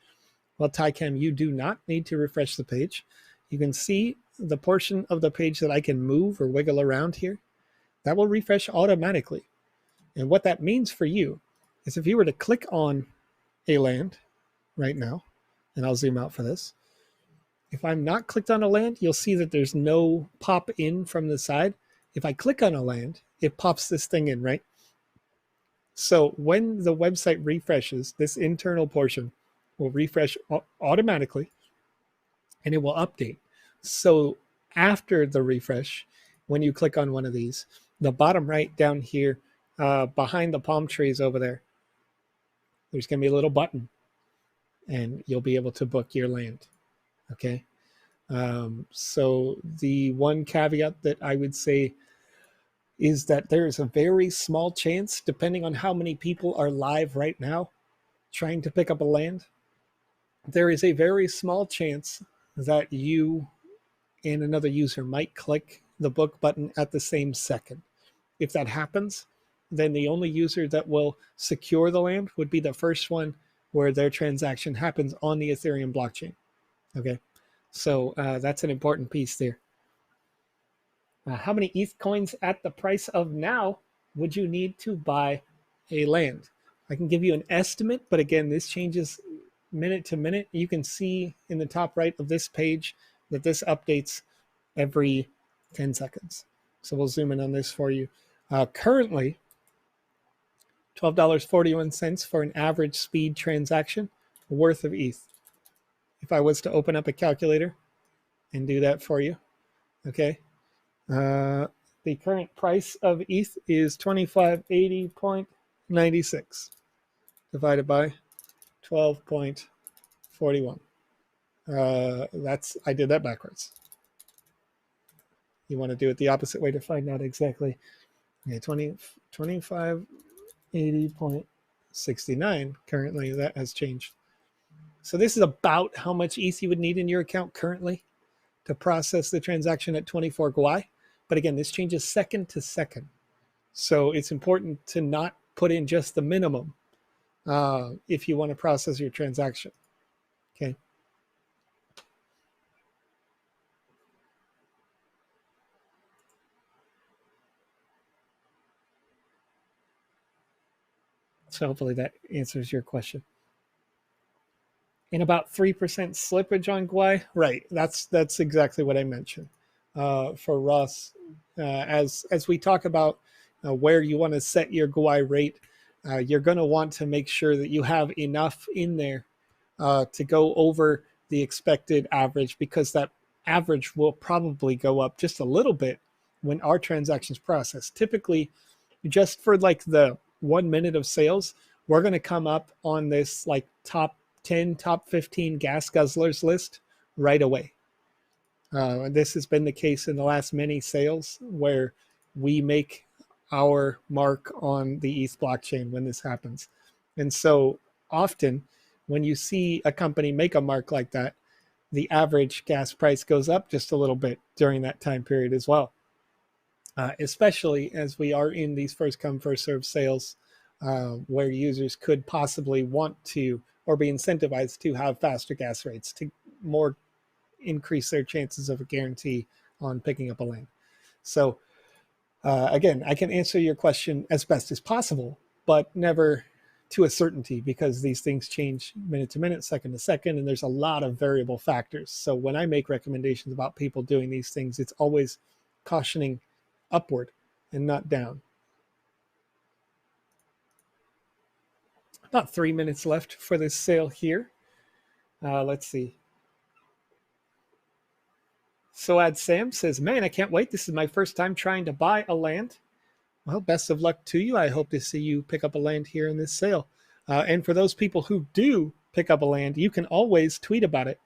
Well, Tycam, you do not need to refresh the page. You can see the portion of the page that I can move or wiggle around here. That will refresh automatically. And what that means for you is if you were to click on a land right now, and I'll zoom out for this. If I'm not clicked on a land, you'll see that there's no pop in from the side. If I click on a land, it pops this thing in, right? So when the website refreshes, this internal portion will refresh automatically and it will update. So after the refresh, when you click on one of these, the bottom right down here, behind the palm trees over there, there's going to be a little button and you'll be able to book your land. Okay. So the one caveat that I would say is that there is a very small chance, depending on how many people are live right now trying to pick up a land, there is a very small chance that you and another user might click the book button at the same second. If that happens, then the only user that will secure the land would be the first one where their transaction happens on the Ethereum blockchain. Okay, so that's an important piece there. How many ETH coins at the price of now would you need to buy a land? I can give you an estimate, but again, this changes minute to minute. You can see in the top right of this page that this updates every 10 seconds. So we'll zoom in on this for you. Currently, $12.41 for an average speed transaction worth of ETH. If I was to open up a calculator and do that for you, okay, the current price of ETH is 2580.96 divided by 12.41. I did that backwards. You want to do it the opposite way to find out exactly. Okay, 2580.69 currently. That has changed. So this is about how much ETH you would need in your account currently to process the transaction at 24 Gwei. But again, this changes second to second. So it's important to not put in just the minimum if you want to process your transaction. Okay. So hopefully that answers your question. And about 3% slippage on Gwei, right? That's exactly what I mentioned. For Ross, as we talk about where you want to set your Gwei rate, you're going to want to make sure that you have enough in there to go over the expected average, because that average will probably go up just a little bit when our transactions process. Typically, just for like the 1 minute of sales, we're going to come up on this like top 10, top 15 gas guzzlers list right away. This has been the case in the last many sales where we make our mark on the ETH blockchain when this happens. And so often when you see a company make a mark like that, the average gas price goes up just a little bit during that time period as well. Especially as we are in these first come, first serve sales where users could possibly want to or be incentivized to have faster gas rates to more increase their chances of a guarantee on picking up a land. So again, I can answer your question as best as possible, but never to a certainty, because these things change minute to minute, second to second, and there's a lot of variable factors. So when I make recommendations about people doing these things, it's always cautioning upward and not down. About 3 minutes left for this sale here. Let's see. Soad Sam says, man, I can't wait. This is my first time trying to buy a land. Well, best of luck to you. I hope to see you pick up a land here in this sale. And for those people who do pick up a land, you can always tweet about it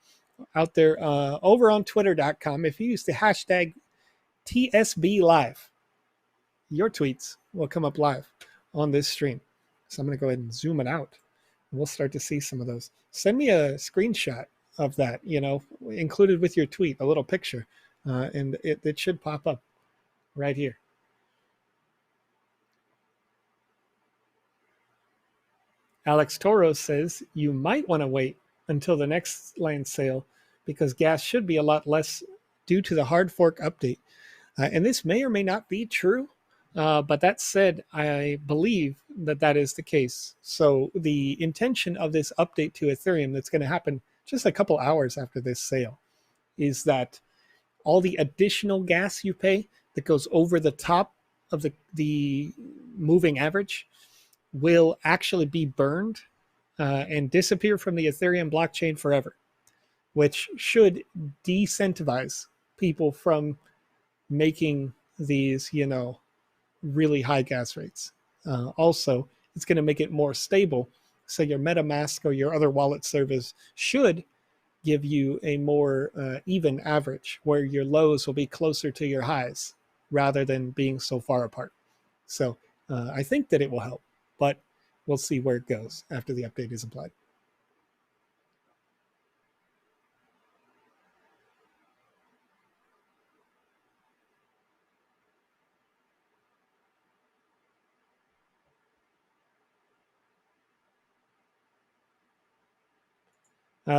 out there over on twitter.com. If you use the hashtag TSBLive, your tweets will come up live on this stream. So I'm going to go ahead and zoom it out. We'll start to see some of those. Send me a screenshot of that, included with your tweet, a little picture, and it should pop up right here. Alex Toro says you might want to wait until the next land sale because gas should be a lot less due to the hard fork update. And this may or may not be true, but that said, I believe that is the case. So the intention of this update to Ethereum that's going to happen just a couple hours after this sale is that all the additional gas you pay that goes over the top of the moving average will actually be burned and disappear from the Ethereum blockchain forever, which should decentivize people from making these, really high gas rates. Also, it's going to make it more stable. So your MetaMask or your other wallet service should give you a more even average where your lows will be closer to your highs rather than being so far apart. So I think that it will help, but we'll see where it goes after the update is applied.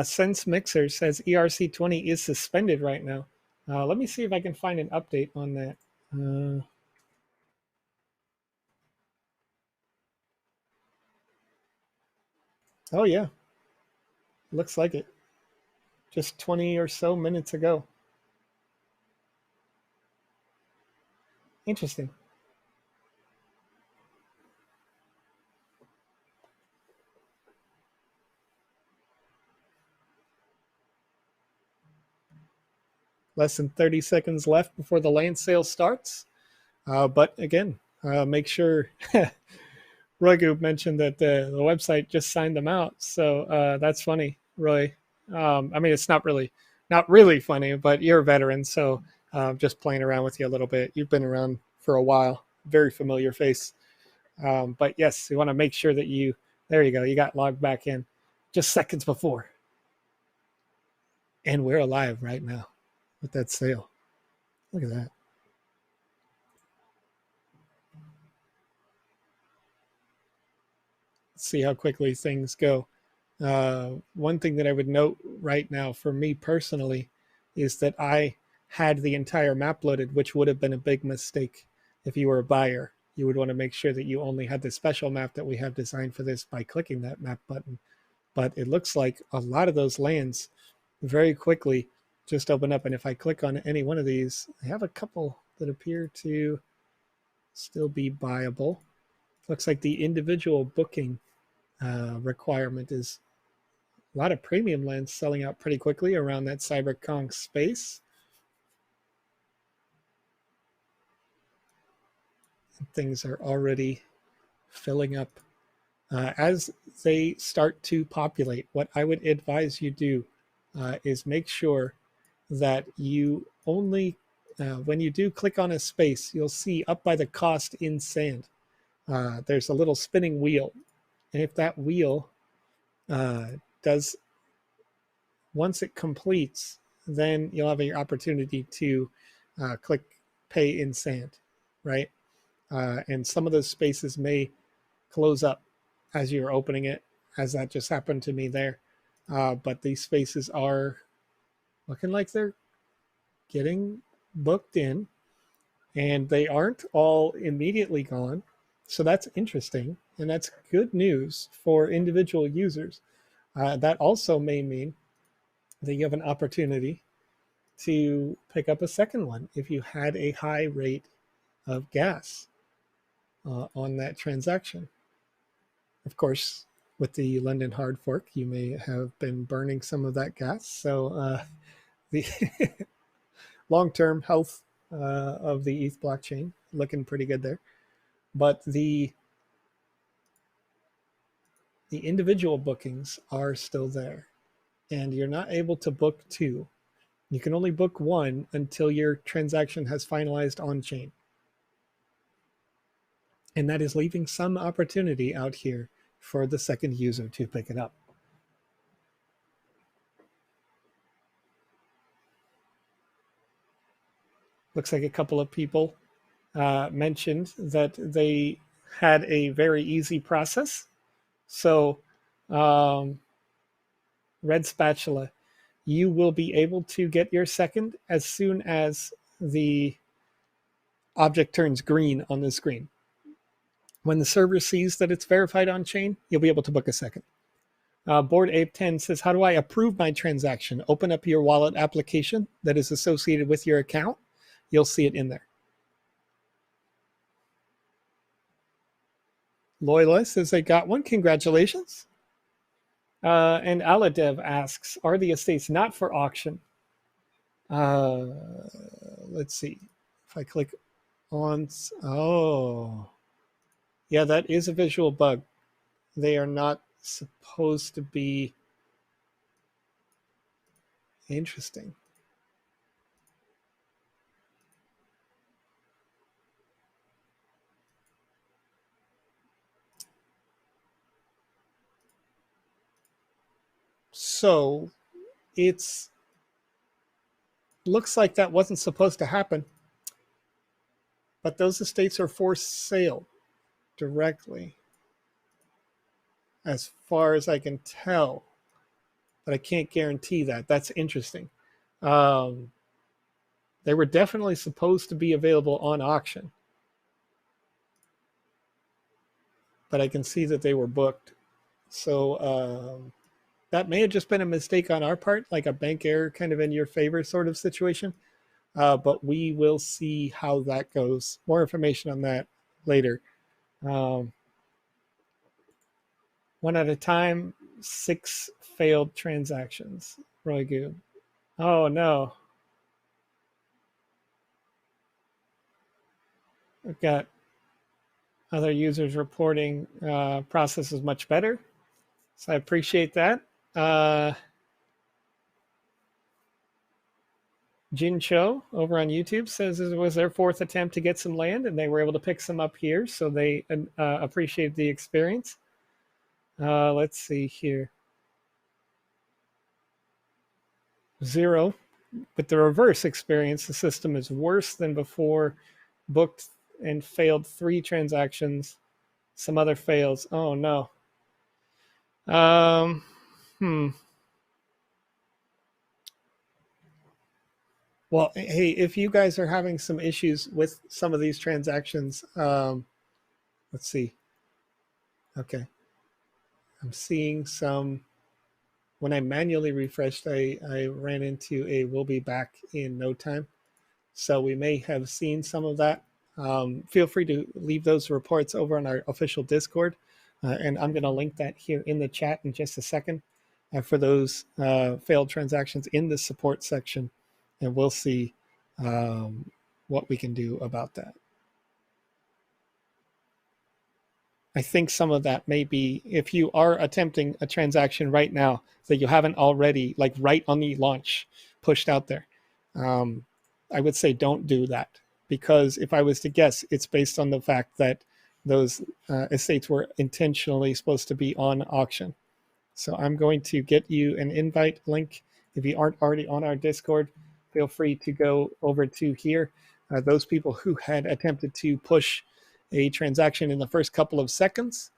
Sense Mixer says ERC20 is suspended right now. Let me see if I can find an update on that. Oh, yeah. Looks like it. Just 20 or so minutes ago. Interesting. Less than 30 seconds left before the land sale starts. But again, make sure Roy mentioned that the website just signed them out. So that's funny, Roy. I mean, it's not really funny, but you're a veteran. So just playing around with you a little bit. You've been around for a while. Very familiar face. But yes, you want to make sure that there you go. You got logged back in just seconds before. And we're alive right now with that sale. Look at that. Let's see how quickly things go. One thing that I would note right now for me personally is that I had the entire map loaded, which would have been a big mistake if you were a buyer. You would want to make sure that you only had the special map that we have designed for this by clicking that map button. But it looks like a lot of those lands very quickly just open up. And if I click on any one of these, I have a couple that appear to still be buyable. Looks like the individual booking requirement is a lot of premium lands selling out pretty quickly around that CyberKong space. And things are already filling up. As they start to populate, what I would advise you do is make sure that you only, when you do click on a space, you'll see up by the cost in sand, there's a little spinning wheel. And if that wheel does, once it completes, then you'll have your opportunity to click pay in sand, right? And some of those spaces may close up as you're opening it, as that just happened to me there. But these spaces are looking like they're getting booked in, and they aren't all immediately gone. So that's interesting. and that's good news for individual users. That also may mean that you have an opportunity to pick up a second one if you had a high rate of gas on that transaction. Of course, with the London hard fork, you may have been burning some of that gas. So the long-term health of the ETH blockchain looking pretty good there. But the individual bookings are still there, and you're not able to book two. You can only book one until your transaction has finalized on chain. And that is leaving some opportunity out here for the second user to pick it up. Looks like a couple of people mentioned that they had a very easy process. So, Red Spatula, you will be able to get your second as soon as the object turns green on the screen. When the server sees that it's verified on chain, you'll be able to book a second. Board Ape 10 says, how do I approve my transaction? Open up your wallet application that is associated with your account. You'll see it in there. Loyola says, I got one. Congratulations. And Aladev asks, are the estates not for auction? Let's see. If I click on, oh, yeah, that is a visual bug. They are not supposed to be. Interesting. So it's looks like that wasn't supposed to happen, but those estates are for sale directly, as far as I can tell, but I can't guarantee that. That's interesting. They were definitely supposed to be available on auction, but I can see that they were booked. So that may have just been a mistake on our part, like a bank error kind of in your favor sort of situation. But we will see how that goes. More information on that later. One at a time, 6 failed transactions. Roy Goob. Oh no. We've got other users reporting process is much better. So I appreciate that. Jin Cho over on YouTube says it was their 4th attempt to get some land, and they were able to pick some up here, so they appreciate the experience. Let's see here. 0. With the reverse experience, the system is worse than before. Booked and failed 3 transactions. Some other fails. Oh no. Well, hey, if you guys are having some issues with some of these transactions, let's see. Okay. I'm seeing some. When I manually refreshed, I ran into a "will be back in no time." So we may have seen some of that. Feel free to leave those reports over on our official Discord. And I'm going to link that here in the chat in just a second for those failed transactions in the support section. And we'll see what we can do about that. I think some of that may be if you are attempting a transaction right now that you haven't already, like right on the launch, pushed out there. I would say don't do that, because if I was to guess, it's based on the fact that those estates were intentionally supposed to be on auction. So I'm going to get you an invite link. If you aren't already on our Discord, feel free to go over to here. Those people who had attempted to push a transaction in the first couple of seconds,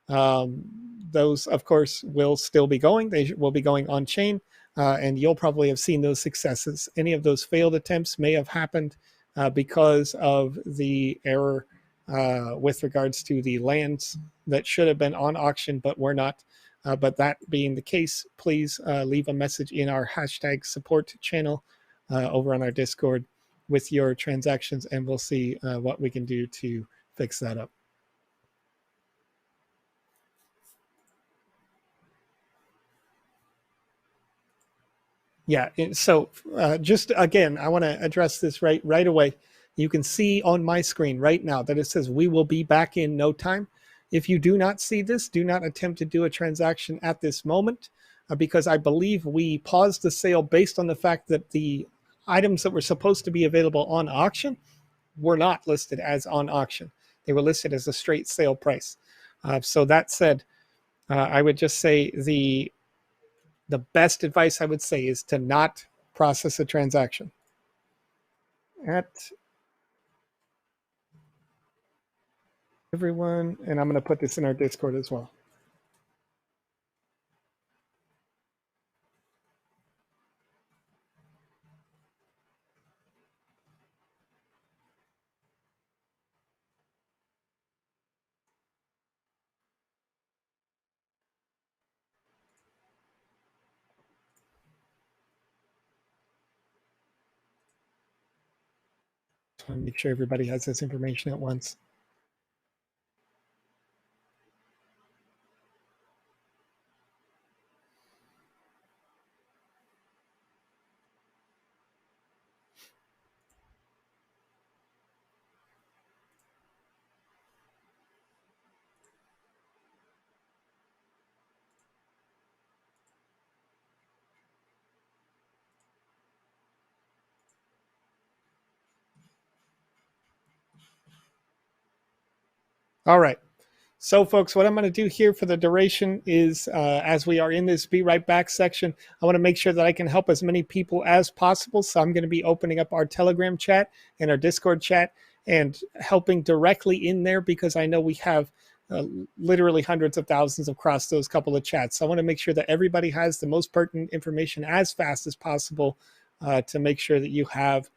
those, of course, will still be going. They will be going on chain, and you'll probably have seen those successes. Any of those failed attempts may have happened because of the error with regards to the lands that should have been on auction but were not. But that being the case, please leave a message in our hashtag support channel over on our Discord with your transactions, and we'll see what we can do to fix that up. Yeah. So just again, I want to address this right away. You can see on my screen right now that it says we will be back in no time. If you do not see this, do not attempt to do a transaction at this moment because I believe we paused the sale based on the fact that the items that were supposed to be available on auction were not listed as on auction. They were listed as a straight sale price. So that said, I would just say the best advice I would say is to not process a transaction. At everyone, and I'm going to put this in our Discord as well. Just want to make sure everybody has this information at once. All right. So, folks, what I'm going to do here for the duration is, as we are in this Be Right Back section, I want to make sure that I can help as many people as possible. So I'm going to be opening up our Telegram chat and our Discord chat and helping directly in there because I know we have literally hundreds of thousands across those couple of chats. So I want to make sure that everybody has the most pertinent information as fast as possible to make sure that you have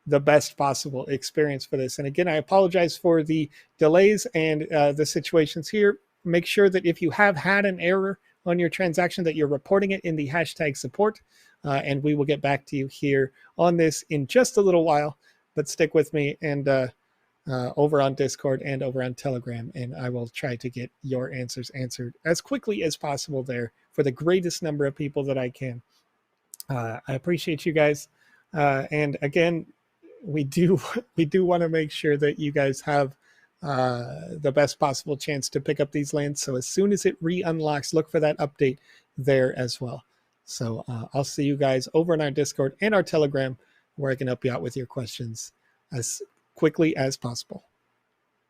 the best possible experience for this. And again, I apologize for the delays and the situations here. Make sure that if you have had an error on your transaction that you're reporting it in the hashtag support, and we will get back to you here on this in just a little while. But stick with me and over on Discord and over on Telegram, and I will try to get your answers answered as quickly as possible there for the greatest number of people that I can. I appreciate you guys. And again, we do want to make sure that you guys have the best possible chance to pick up these lands. So as soon as it re-unlocks, look for that update there as well. So I'll see you guys over in our Discord and our Telegram where I can help you out with your questions as quickly as possible.